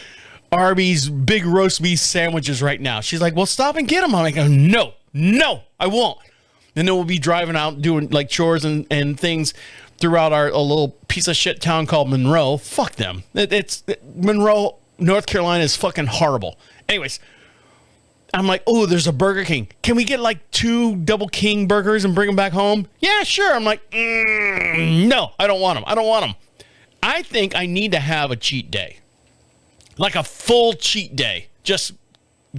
Arby's big roast beef sandwiches right now. She's like, well, stop and get them. I'm like, no, I won't. And then we'll be driving out doing like chores and things throughout a little piece of shit town called Monroe. Fuck them. Monroe, North Carolina is fucking horrible. Anyways, I'm like, oh, there's a Burger King. Can we get like 2 Double King burgers and bring them back home? Yeah, sure. I'm like, no, I don't want them. I think I need to have a cheat day. Like a full cheat day. Just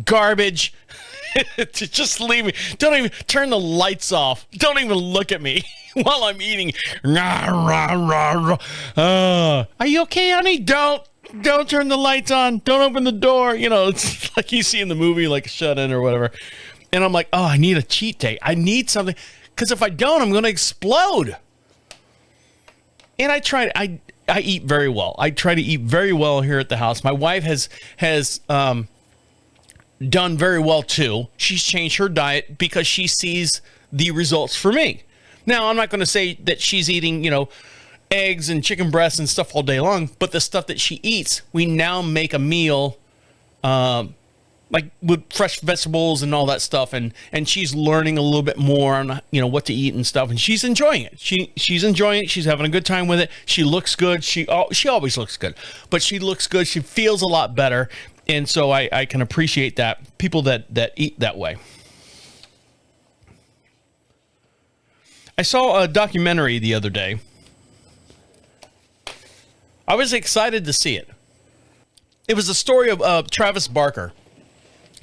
garbage. Just leave me. Don't even turn the lights off. Don't even look at me while I'm eating. Are you okay, honey? Don't turn the lights on. Don't open the door. You know, it's like you see in the movie, like Shut In or whatever. And I'm like, oh, I need a cheat day. I need something. Because if I don't, I'm going to explode. And I eat very well. I try to eat very well here at the house. My wife has done very well too. She's changed her diet because she sees the results for me. Now, I'm not going to say that she's eating, eggs and chicken breasts and stuff all day long, but the stuff that she eats, we now make a meal like with fresh vegetables and all that stuff, and she's learning a little bit more on what to eat and stuff, and she's enjoying it. She's enjoying it. She's having a good time with it. She looks good. She always looks good, but she looks good. She feels a lot better, and so I can appreciate that. People that eat that way. I saw a documentary the other day. I was excited to see it. It was a story of Travis Barker.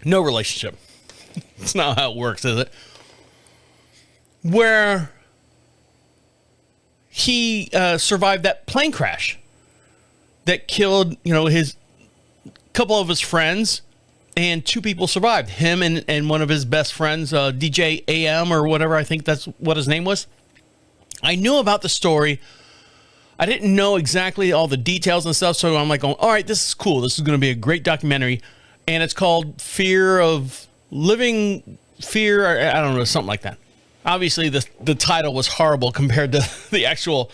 No relationship. It's not how it works, is it? Where he survived that plane crash that killed, his couple of his friends, and 2 people survived. Him and one of his best friends, DJ AM or whatever. I think that's what his name was. I knew about the story. I didn't know exactly all the details and stuff, so I'm like, all right, this is cool. This is going to be a great documentary. And it's called Fear of Living Fear, or I don't know, something like that. Obviously, the title was horrible compared to the actual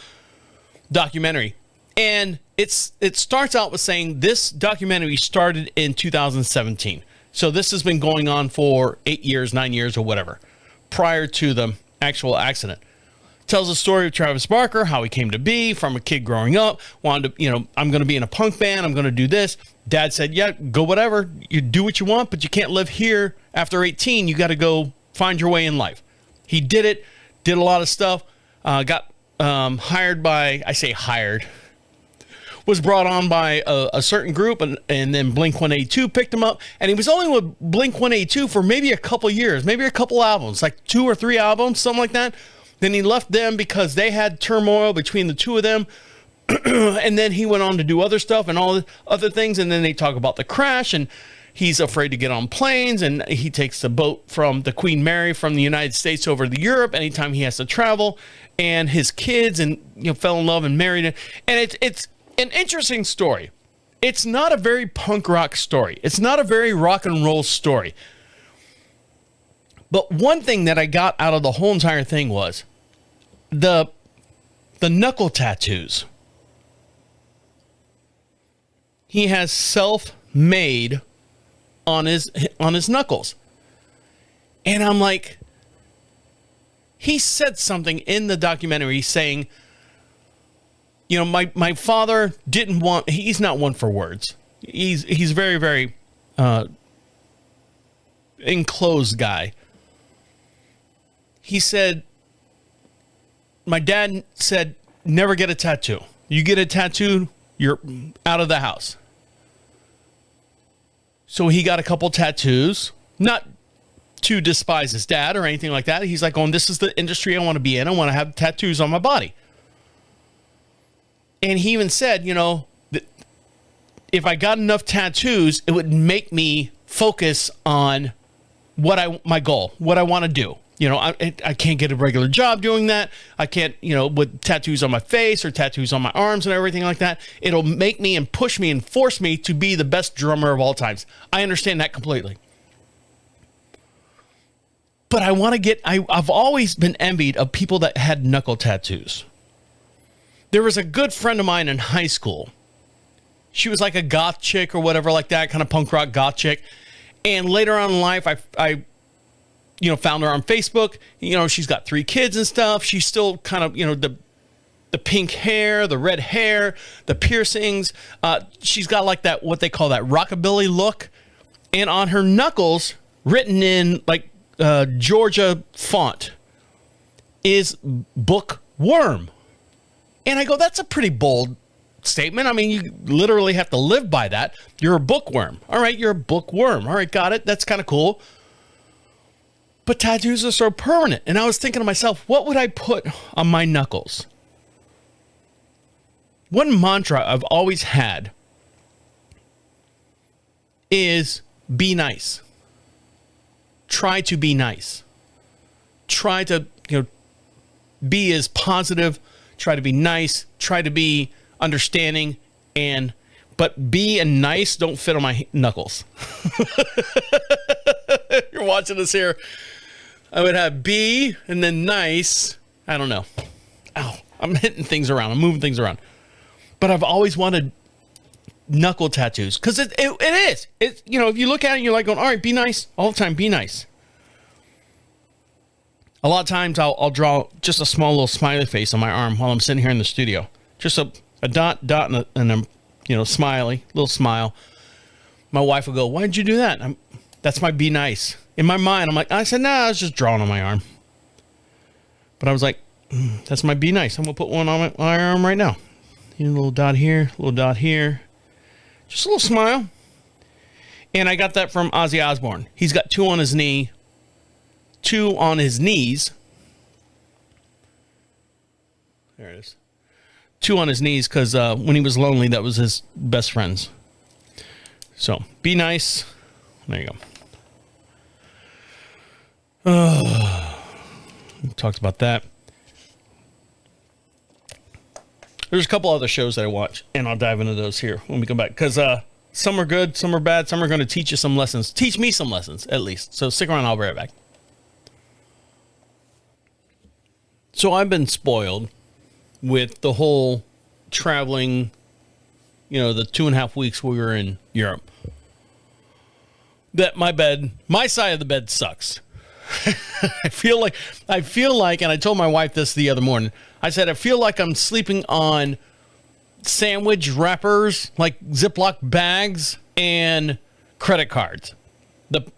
documentary. And it starts out with saying this documentary started in 2017. So this has been going on for 8 years, 9 years, or whatever, prior to the actual accident. Tells the story of Travis Barker, how he came to be from a kid growing up, wanted to, I'm going to be in a punk band. I'm going to do this. Dad said, yeah, go whatever. You do what you want, but you can't live here after 18. You got to go find your way in life. He did it, did a lot of stuff, got hired by, was brought on by a certain group, and then Blink-182 picked him up, and he was only with Blink-182 for maybe a couple years, maybe a couple albums, like 2 or 3 albums, something like that. Then he left them because they had turmoil between the 2 of them. And then he went on to do other stuff and all the other things. And then they talk about the crash, and he's afraid to get on planes. And he takes the boat from the Queen Mary from the United States over to Europe anytime he has to travel. And his kids and fell in love and married. And it's an interesting story. It's not a very punk rock story. It's not a very rock and roll story. But one thing that I got out of the whole entire thing was the knuckle tattoos. He has self-made on his knuckles. And I'm like, he said something in the documentary saying, my father didn't want, he's not one for words. He's very, very enclosed guy. He said, my dad said, never get a tattoo. You get a tattoo, you're out of the house. So he got a couple tattoos, not to despise his dad or anything like that. He's like, this is the industry I want to be in. I want to have tattoos on my body. And he even said, that if I got enough tattoos, it would make me focus on my goal, what I want to do. I can't get a regular job doing that. I can't, with tattoos on my face or tattoos on my arms and everything like that. It'll make me and push me and force me to be the best drummer of all times. I understand that completely. But I want to get, I've always been envied of people that had knuckle tattoos. There was a good friend of mine in high school. She was like a goth chick or whatever like that, kind of punk rock goth chick. And later on in life, I found her on Facebook. She's got 3 kids and stuff. She's still kind of, the pink hair, the red hair, the piercings. She's got like that, what they call that rockabilly look. And on her knuckles, written in like Georgia font, is bookworm. And I go, that's a pretty bold statement. I mean, you literally have to live by that. You're a bookworm. All right, you're a bookworm. All right, got it. That's kind of cool. But tattoos are so permanent. And I was thinking to myself, what would I put on my knuckles? One mantra I've always had is be nice. Try to be nice. Try to, be as positive. Try to be nice. Try to be understanding. But be and nice don't fit on my knuckles. You're watching this here. I would have be and then nice. I don't know. Ow. I'm hitting things around. I'm moving things around. But I've always wanted knuckle tattoos because it is. It's, if you look at it, you're like going, all right, be nice all the time. Be nice. A lot of times I'll draw just a small little smiley face on my arm while I'm sitting here in the studio. Just a dot, and a smiley, little smile. My wife will go, why'd you do that? That's my be nice. In my mind, I said, I was just drawing on my arm. But I was like, that's my be nice. I'm going to put one on my arm right now. A little dot here, a little dot here. Just a little smile. And I got that from Ozzy Osbourne. He's got 2 on his knee, 2 on his knees. There it is. 2 on his knees because when he was lonely, that was his best friends. So, be nice. There you go. Talked about that. There's a couple other shows that I watch, and I'll dive into those here when we come back. Because some are good, some are bad, some are going to teach you some lessons. Teach me some lessons, at least. So stick around, I'll be right back. So I've been spoiled with the whole traveling, the 2.5 weeks we were in Europe. That my side of the bed sucks. I feel like, and I told my wife this the other morning, I said, I feel like I'm sleeping on sandwich wrappers, like Ziploc bags and credit cards.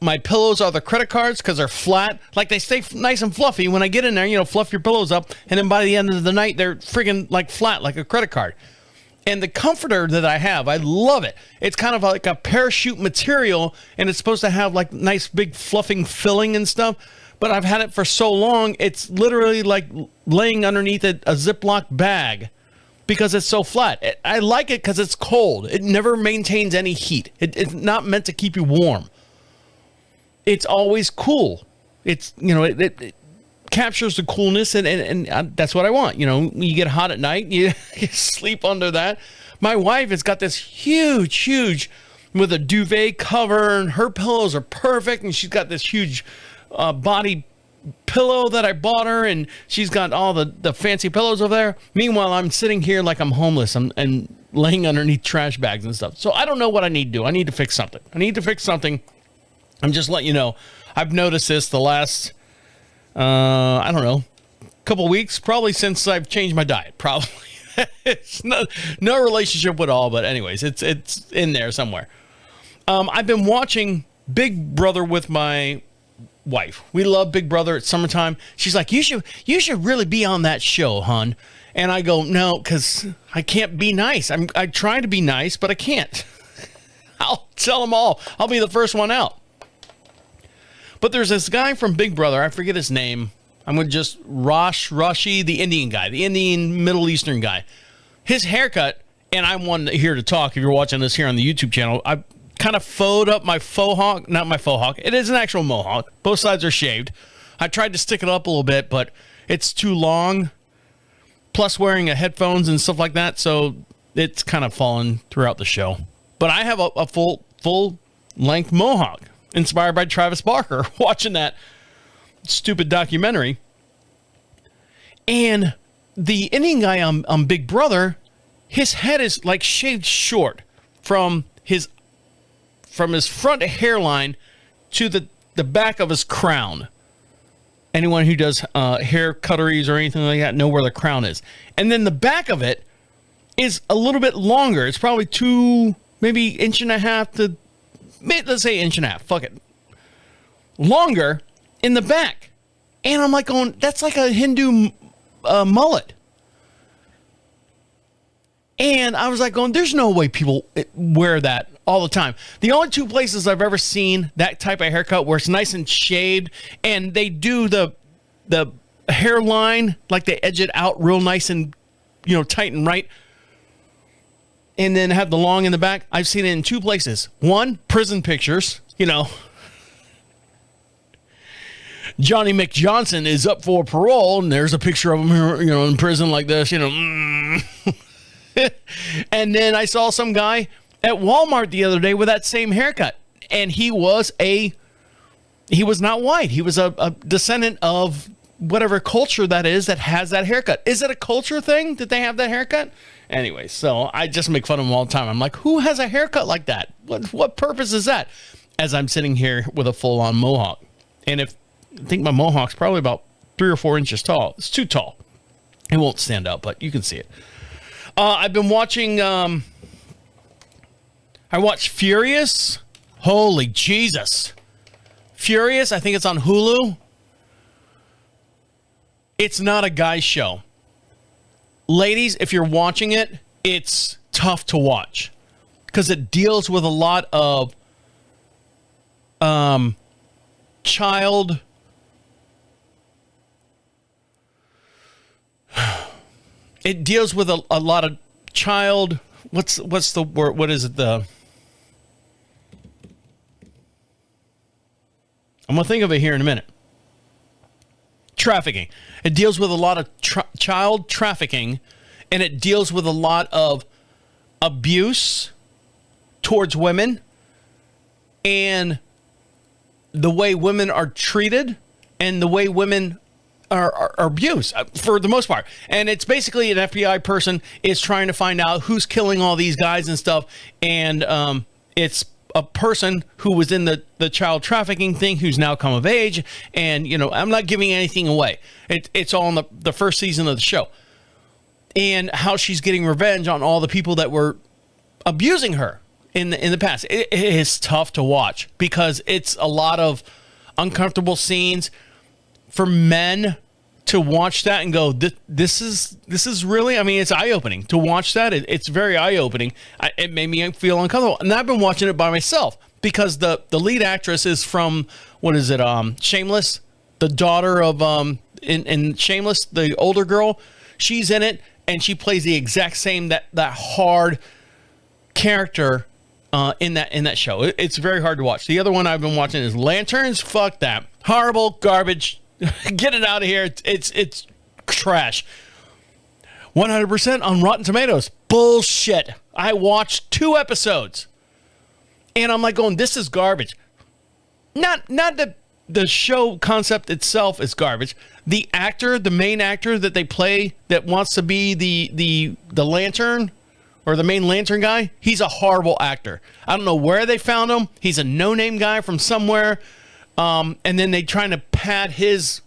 My pillows are the credit cards because they're flat. Like they stay nice and fluffy. When I get in there, fluff your pillows up. And then by the end of the night, they're friggin' like flat, like a credit card. And the comforter that I have, I love it. It's kind of like a parachute material, and it's supposed to have like nice big fluffing filling and stuff. But I've had it for so long, it's literally like laying underneath a Ziploc bag because it's so flat. I like it because it's cold. It never maintains any heat. It's not meant to keep you warm. It's always cool. It's, it captures the coolness, and that's what I want. You get hot at night, you sleep under that. My wife has got this huge with a duvet cover, and her pillows are perfect, and she's got this huge body pillow that I bought her, and she's got all the fancy pillows over there. Meanwhile, I'm sitting here like I'm homeless and laying underneath trash bags and stuff. So I don't know what I need to do. I need to fix something. I'm just letting you know. I've noticed this the last I don't know, couple weeks, probably since I've changed my diet. Probably. It's no relationship at all, but anyways, it's in there somewhere. I've been watching Big Brother with my wife. We love Big Brother. It's summertime. She's like, you should really be on that show, hon. And I go, no, because I can't be nice. I try to be nice, but I can't. I'll tell them all. I'll be the first one out. But there's this guy from Big Brother. I forget his name. I'm going to just Rashi, the Indian guy, the Indian Middle Eastern guy. His haircut, and I'm one here to talk if you're watching this here on the YouTube channel. I kind of faux up my faux hawk. Not my faux hawk. It is an actual mohawk. Both sides are shaved. I tried to stick it up a little bit, but it's too long. Plus wearing a headphones and stuff like that. So it's kind of fallen throughout the show. But I have a full length mohawk inspired by Travis Barker. Watching that stupid documentary. And the Indian guy on Big Brother, his head is like shaved short from his front hairline to the back of his crown. Anyone who does hair cutteries or anything like that know where the crown is. And then the back of it is a little bit longer. It's probably maybe inch and a half to, let's say inch and a half. Fuck it. Longer in the back. And I'm like going, that's like a Hindu mullet. And I was like going, there's no way people wear that all the time. The only two places I've ever seen that type of haircut where it's nice and shaved and they do the hairline, like they edge it out real nice and, tight and right. And then have the long in the back. I've seen it in two places. One, prison pictures, Johnny McJohnson is up for parole and there's a picture of him here, in prison like this, And then I saw some guy at Walmart the other day with that same haircut, and he was not white. He was a descendant of whatever culture that is that has that haircut. Is it a culture thing that they have that haircut? Anyway, so I just make fun of him all the time. I'm like, who has a haircut like that? What purpose is that? As I'm sitting here with a full-on mohawk, and I think my mohawk's probably about 3 or 4 inches tall. It's too tall. It won't stand up, but you can see it. I've been watching, I watched Furious. Holy Jesus. Furious, I think it's on Hulu. It's not a guy's show. Ladies, if you're watching it, it's tough to watch. Because it deals with a lot of child... It deals with a lot of child. What's the word? What is it? I'm gonna think of it here in a minute. Trafficking. It deals with a lot of child trafficking, and it deals with a lot of abuse towards women, and the way women are treated, and the way women are abused for the most part. And it's basically an FBI person is trying to find out who's killing all these guys and stuff. And it's a person who was in the child trafficking thing who's now come of age. And, I'm not giving anything away. It's all in the first season of the show. And how she's getting revenge on all the people that were abusing her in the past. It is tough to watch because it's a lot of uncomfortable scenes. For men to watch that and go, this is really, it's eye-opening to watch that. It's very eye-opening. It made me feel uncomfortable. And I've been watching it by myself because the lead actress is from, what is it, Shameless? The daughter of, in Shameless, the older girl, she's in it, and she plays the exact same, that hard character in that show. It's very hard to watch. The other one I've been watching is Lanterns. Fuck that. Horrible, garbage. Get it out of here. It's trash. 100% on Rotten Tomatoes. Bullshit. I watched 2 episodes. And I'm like going, this is garbage. Not the show concept itself is garbage. The actor, the main actor that they play that wants to be the lantern or the main lantern guy, he's a horrible actor. I don't know where they found him. He's a no-name guy from somewhere. And then they trying to pad his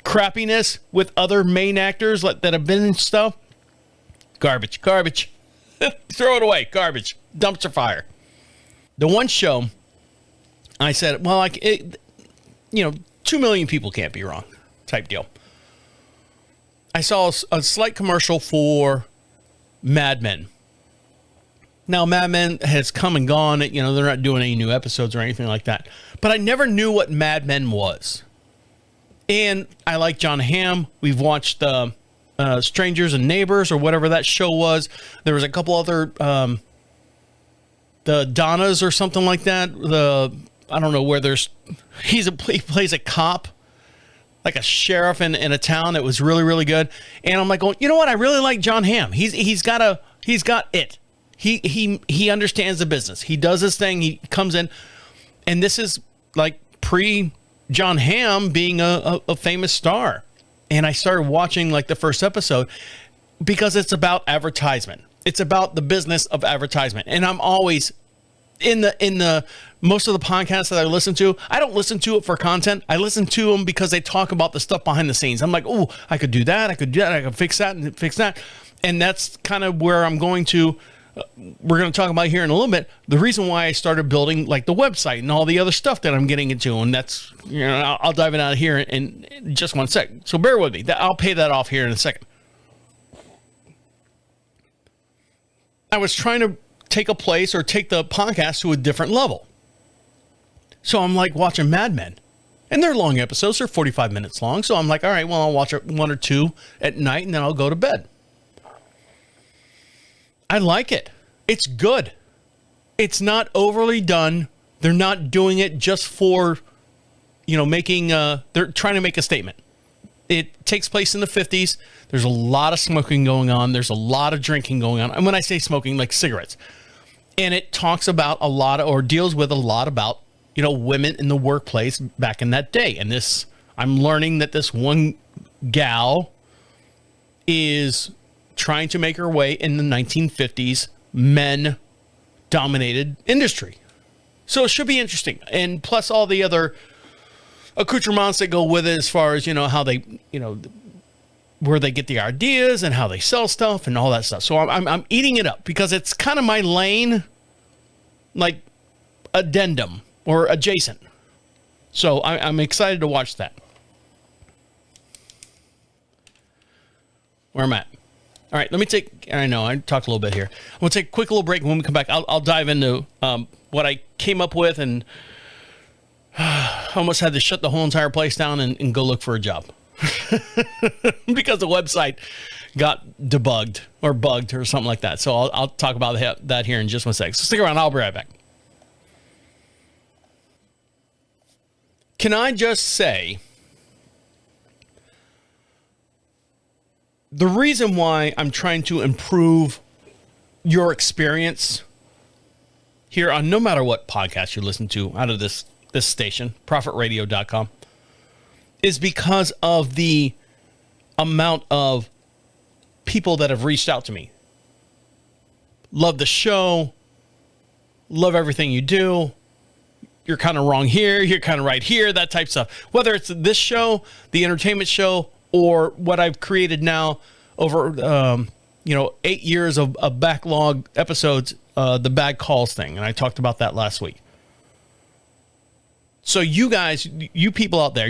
crappiness with other main actors that have been in stuff. Garbage. Throw it away. Garbage. Dumpster fire. The one show, I said, well, 2 million people can't be wrong type deal. I saw a slight commercial for Mad Men. Now, Mad Men has come and gone. They're not doing any new episodes or anything like that. But I never knew what Mad Men was. And I like John Hamm. We've watched Strangers and Neighbors or whatever that show was. There was a couple other, the Donnas or something like that. I don't know where he plays a cop, like a sheriff in a town that was really, really good. And I'm like, you know what? I really like John Hamm. He's got it. He understands the business. He does his thing. He comes in, and this is like pre John Hamm being a famous star. And I started watching like the first episode because it's about advertisement. It's about the business of advertisement. And I'm always in the most of the podcasts that I listen to, I don't listen to it for content. I listen to them because they talk about the stuff behind the scenes. I'm like, oh, I could do that. I could do that. I could fix that and fix that. And that's kind of where I'm going to, we're going to talk about here in a little bit, the reason why I started building like the website and all the other stuff that I'm getting into. And that's, I'll dive in out of here in just one sec. So bear with me. I'll pay that off here in a second. I was trying to take the podcast to a different level. So I'm like watching Mad Men, and they're long episodes. They're 45 minutes long. So I'm like, all right, well, I'll watch one or two at night and then I'll go to bed. I like it. It's good. It's not overly done. They're not doing it just for, making, they're trying to make a statement. It takes place in the 50s. There's a lot of smoking going on. There's a lot of drinking going on. And when I say smoking, like cigarettes. And it talks about deals with a lot about, women in the workplace back in that day. And I'm learning that this one gal is trying to make her way in the 1950s men-dominated industry. So it should be interesting. And plus all the other accoutrements that go with it as far as, how they, where they get the ideas and how they sell stuff and all that stuff. So I'm eating it up because it's kind of my lane, like addendum or adjacent. So I'm excited to watch that. Where I'm at. All right, I know I talked a little bit here. I'm going to take a quick little break. When we come back, I'll dive into what I came up with, and almost had to shut the whole entire place down and go look for a job. Because the website got debugged or bugged or something like that. So I'll talk about that here in just one second. So stick around. I'll be right back. Can I just say, the reason why I'm trying to improve your experience here on no matter what podcast you listen to out of this station, profitradio.com, is because of the amount of people that have reached out to me. Love the show. Love everything you do. You're kind of wrong here. You're kind of right here. That type of stuff. Whether it's this show, the entertainment show, or what I've created now over, 8 years of backlog episodes, the bad calls thing. And I talked about that last week. So you guys, you people out there,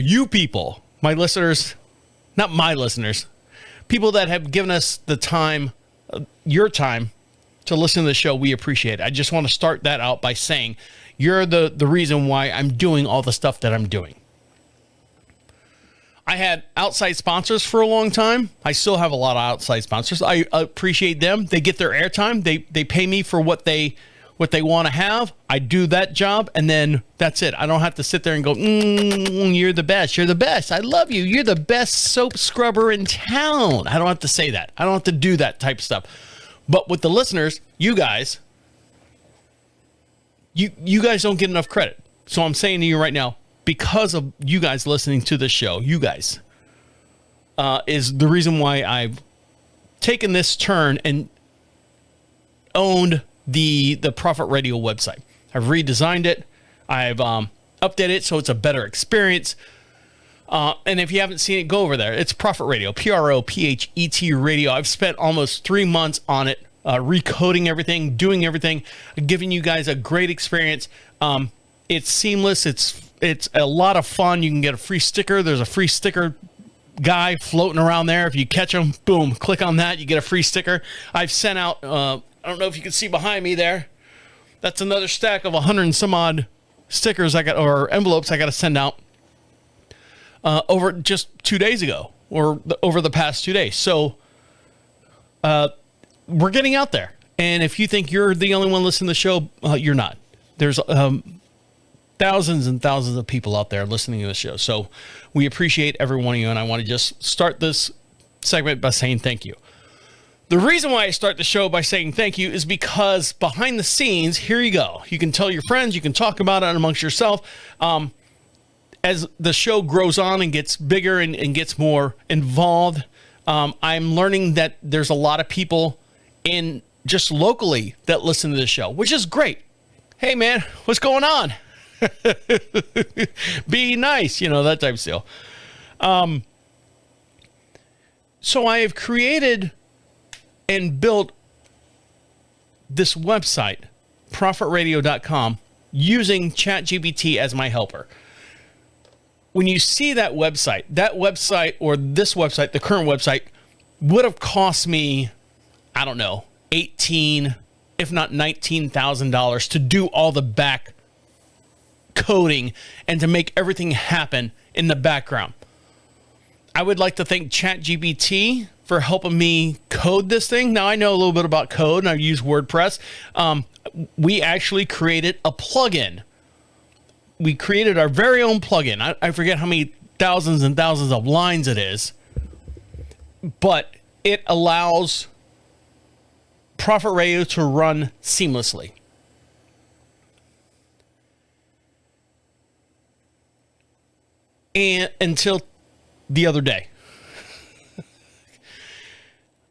my listeners, not my listeners, people that have given us the time, your time to listen to the show, we appreciate it. I just want to start that out by saying you're the reason why I'm doing all the stuff that I'm doing. I had outside sponsors for a long time. I still have a lot of outside sponsors. I appreciate them. They get their airtime. They pay me for what they want to have. I do that job, and then that's it. I don't have to sit there and go, you're the best. You're the best. I love you. You're the best soap scrubber in town. I don't have to say that. I don't have to do that type of stuff. But with the listeners, you guys, you guys don't get enough credit. So I'm saying to you right now, because of you guys listening to this show, you guys, is the reason why I've taken this turn and owned the Profit Radio website. I've redesigned it. I've updated it so it's a better experience. And if you haven't seen it, go over there. It's Profit Radio, PROPHET Radio. I've spent almost 3 months on it, recoding everything, doing everything, giving you guys a great experience. It's seamless. It's a lot of fun. You can get a free sticker. There's a free sticker guy floating around there. If you catch him, boom, click on that. You get a free sticker. I've sent out, I don't know if you can see behind me there. That's another stack of 100 and some odd stickers or envelopes I got to send out over just 2 days ago or over the past 2 days. So we're getting out there. And if you think you're the only one listening to the show, you're not. There's thousands and thousands of people out there listening to the show. So we appreciate every one of you. And I want to just start this segment by saying thank you. The reason why I start the show by saying thank you is because behind the scenes, here you go. You can tell your friends, you can talk about it amongst yourself. as the show grows on and gets bigger and gets more involved, I'm learning that there's a lot of people in just locally that listen to the show, which is great. Hey man, what's going on? Be nice, that type of deal. So I have created and built this website, profitradio.com, using ChatGPT as my helper. When you see that website or this website, the current website, would have cost me, I don't know, $18,000, if not $19,000 to do all the back coding and to make everything happen in the background. I would like to thank ChatGPT for helping me code this thing. Now I know a little bit about code and I use WordPress. We actually created a plugin. We created our very own plugin. I forget how many thousands and thousands of lines it is, but it allows Profit Radio to run seamlessly. And until the other day,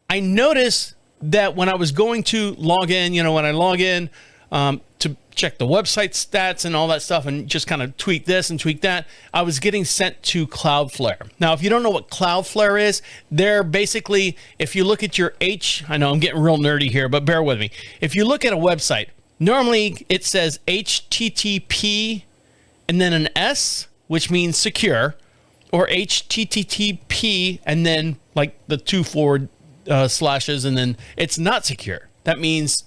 I noticed that when I was going to log in, when I log in to check the website stats and all that stuff and just kind of tweak this and tweak that, I was getting sent to Cloudflare. Now, if you don't know what Cloudflare is, they're basically, if you look at your I know I'm getting real nerdy here, but bear with me. If you look at a website, normally it says HTTP and then an S, which means secure, or HTTP and then like the 2 forward slashes, and then it's not secure. That means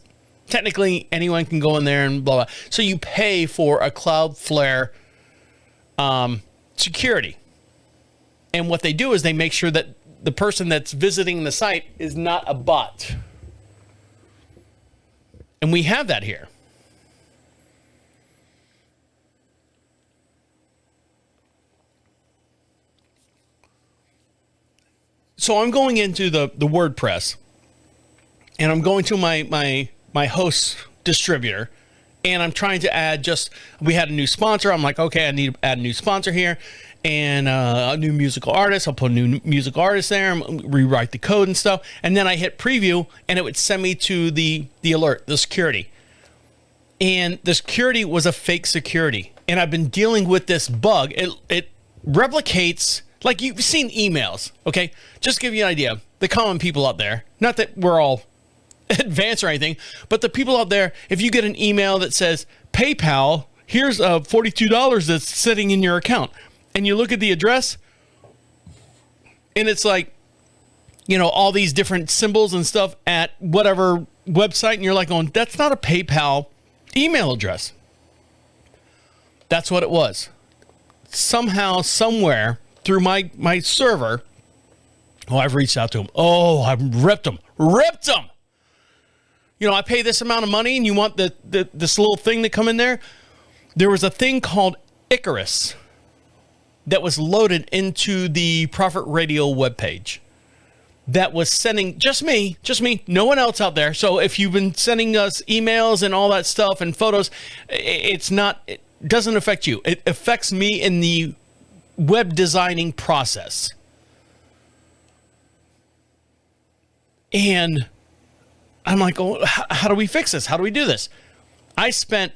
technically anyone can go in there and blah, blah. So you pay for a Cloudflare security. And what they do is they make sure that the person that's visiting the site is not a bot. And we have that here. So I'm going into the WordPress, and I'm going to my host distributor, and I'm trying to add we had a new sponsor. I'm like, okay, I need to add a new sponsor here, and a new musical artist. I'll put a new musical artist there, and rewrite the code and stuff. And then I hit preview, and it would send me to the alert, the security. And the security was a fake security. And I've been dealing with this bug. It replicates, like you've seen emails, okay? Just to give you an idea, the common people out there, not that we're all advanced or anything, but the people out there, if you get an email that says, PayPal, here's $42 that's sitting in your account, and you look at the address, and it's like, all these different symbols and stuff at whatever website, and you're like going, that's not a PayPal email address. That's what it was. Somehow, somewhere, through my server, I've reached out to him. I've ripped him. I pay this amount of money and you want this little thing to come in there. There was a thing called Icarus that was loaded into the Profit Radio webpage that was sending just me, no one else out there. So if you've been sending us emails and all that stuff and photos, it doesn't affect you. It affects me in the web designing process. And I'm like, how do we fix this? How do we do this? I spent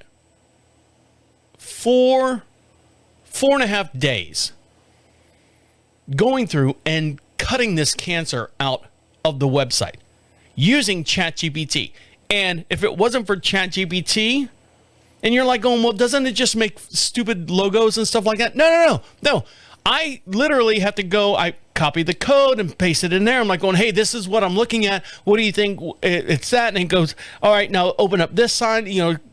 4.5 days going through and cutting this cancer out of the website using ChatGPT. And if it wasn't for ChatGPT, and you're like going, well, doesn't it just make stupid logos and stuff like that? No. I literally have to go, I copy the code and paste it in there. I'm like going, hey, this is what I'm looking at. What do you think it's that? And it goes, all right, now open up this side,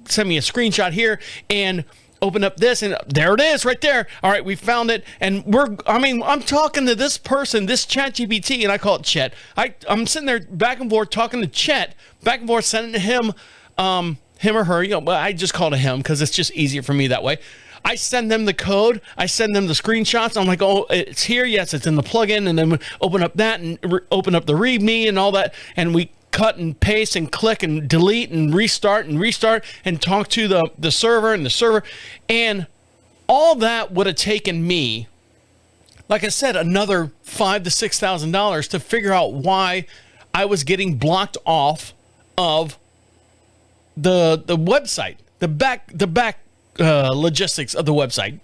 send me a screenshot here and open up this. And there it is right there. All right, we found it. And I'm talking to this person, this ChatGPT, and I call it Chet. I'm sitting there back and forth talking to Chet, back and forth, sending to him, him or her, but I just call it him because it's just easier for me that way. I send them the code. I send them the screenshots. I'm like, it's here. Yes, it's in the plugin. And then we open up that and open up the README and all that. And we cut and paste and click and delete and restart and talk to the server and the server. And all that would have taken me, like I said, another $5,000 to $6,000 to figure out why I was getting blocked off of the website, the back logistics of the website.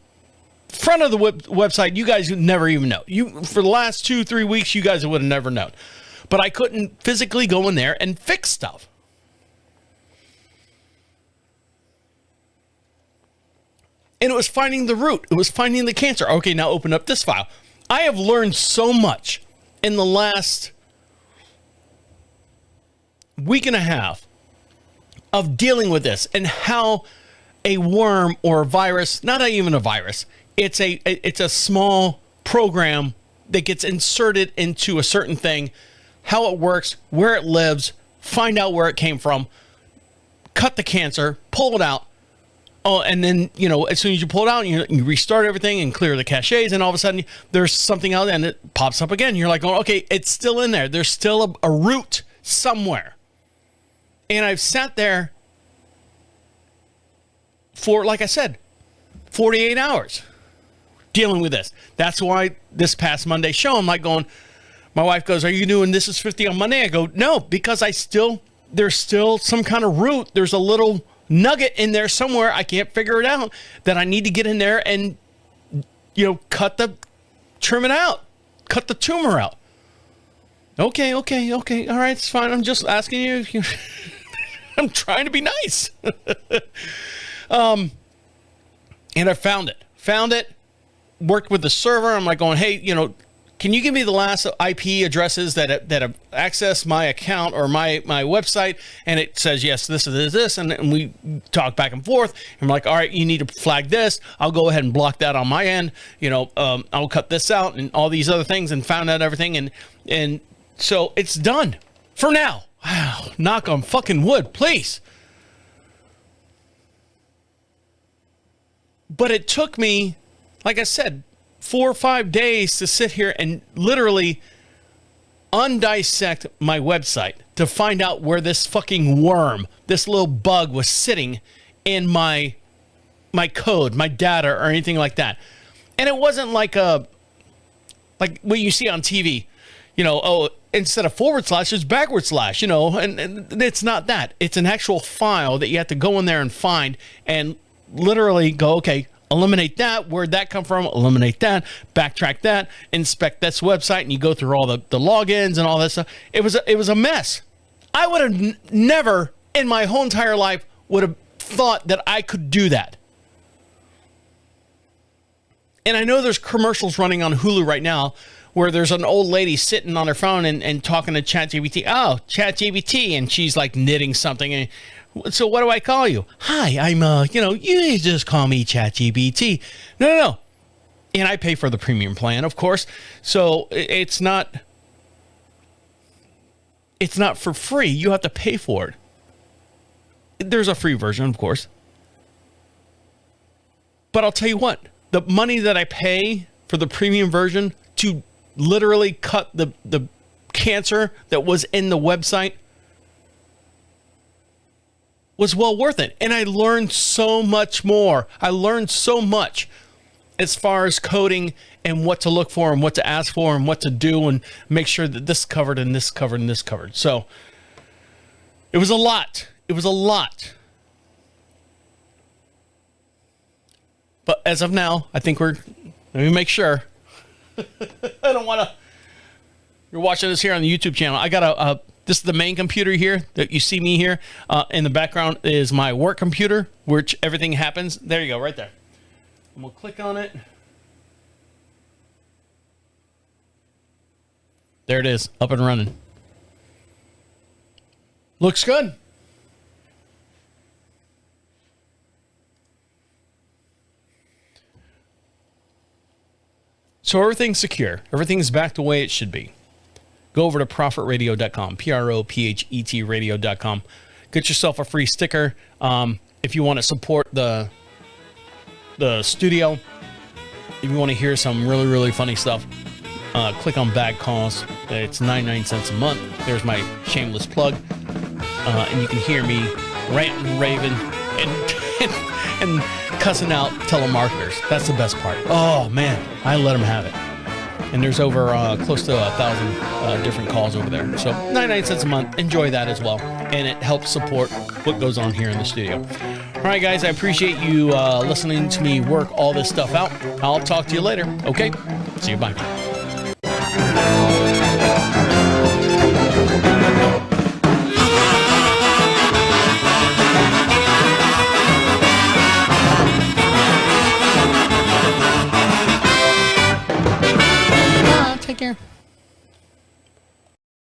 Front of the website, you guys would never even know. For the last 2-3 weeks, you guys would have never known. But I couldn't physically go in there and fix stuff. And it was finding the root. It was finding the cancer. Okay, now open up this file. I have learned so much in the last week and a half of dealing with this and how a worm or a virus, not even a virus, it's a small program that gets inserted into a certain thing, how it works, where it lives, find out where it came from, cut the cancer, pull it out. Oh, and then, as soon as you pull it out, you restart everything and clear the caches, and all of a sudden there's something else and it pops up again. You're like, oh, okay, it's still in there. There's still a root somewhere. And I've sat there for, like I said, 48 hours dealing with this. That's why this past Monday show, I'm like going, my wife goes, are you doing This Is 50 on Monday? I go, no, because there's still some kind of root. There's a little nugget in there somewhere. I can't figure it out, that I need to get in there and, trim it out, cut the tumor out. Okay. All right. It's fine. I'm just asking you. I'm trying to be nice. And I found it, worked with the server. I'm like going, hey, can you give me the last IP addresses that have accessed my account or my website? And it says, yes, this is this. And we talk back and forth. And I'm like, all right, you need to flag this. I'll go ahead and block that on my end. I'll cut this out and all these other things, and found out everything. And so it's done for now. Wow. Knock on fucking wood, please. But it took me, like I said, 4 or 5 days to sit here and literally undissect my website to find out where this fucking worm, this little bug, was sitting in my code, my data, or anything like that. And it wasn't like what you see on TV, instead of / it's // and it's not that. It's an actual file that you have to go in there and find and literally go, okay, eliminate that. Where'd that come from? Eliminate that. Backtrack that. Inspect this website, and you go through all the logins and all that stuff. It was a mess. I would have never in my whole entire life would have thought that I could do that. And I know there's commercials running on Hulu right now where there's an old lady sitting on her phone and talking to ChatGPT. Oh, ChatGPT, and she's like knitting something. And so what do I call you? Hi, I'm, you just call me ChatGPT. No. And I pay for the premium plan, of course. So it's not for free. You have to pay for it. There's a free version, of course. But I'll tell you what, the money that I pay for the premium version to literally cut the cancer that was in the website was well worth it. And I learned so much more. I learned so much as far as coding and what to look for and what to ask for and what to do and make sure that this covered and this covered and this covered. So it was a lot. But as of now, I think let me make sure. I don't want to. You're watching this here on the YouTube channel. I got this is the main computer here that you see me here. In the background is my work computer, which everything happens. There you go, right there. And we'll click on it. There it is, up and running. Looks good. So everything's secure. Everything's back the way it should be. Go over to ProfitRadio.com, PROPHET radio.com. Get yourself a free sticker. If you want to support the studio, if you want to hear some really, really funny stuff, click on Bad Calls. It's 99 cents a month. There's my shameless plug. And you can hear me rant and raving and and cussing out telemarketers. That's the best part. Oh man, I let them have it. And there's over close to 1,000 different calls over there. So 99 cents a month. Enjoy that as well. And it helps support what goes on here in the studio. All right, guys, I appreciate you listening to me work all this stuff out. I'll talk to you later. Okay? See you. Bye. Take care.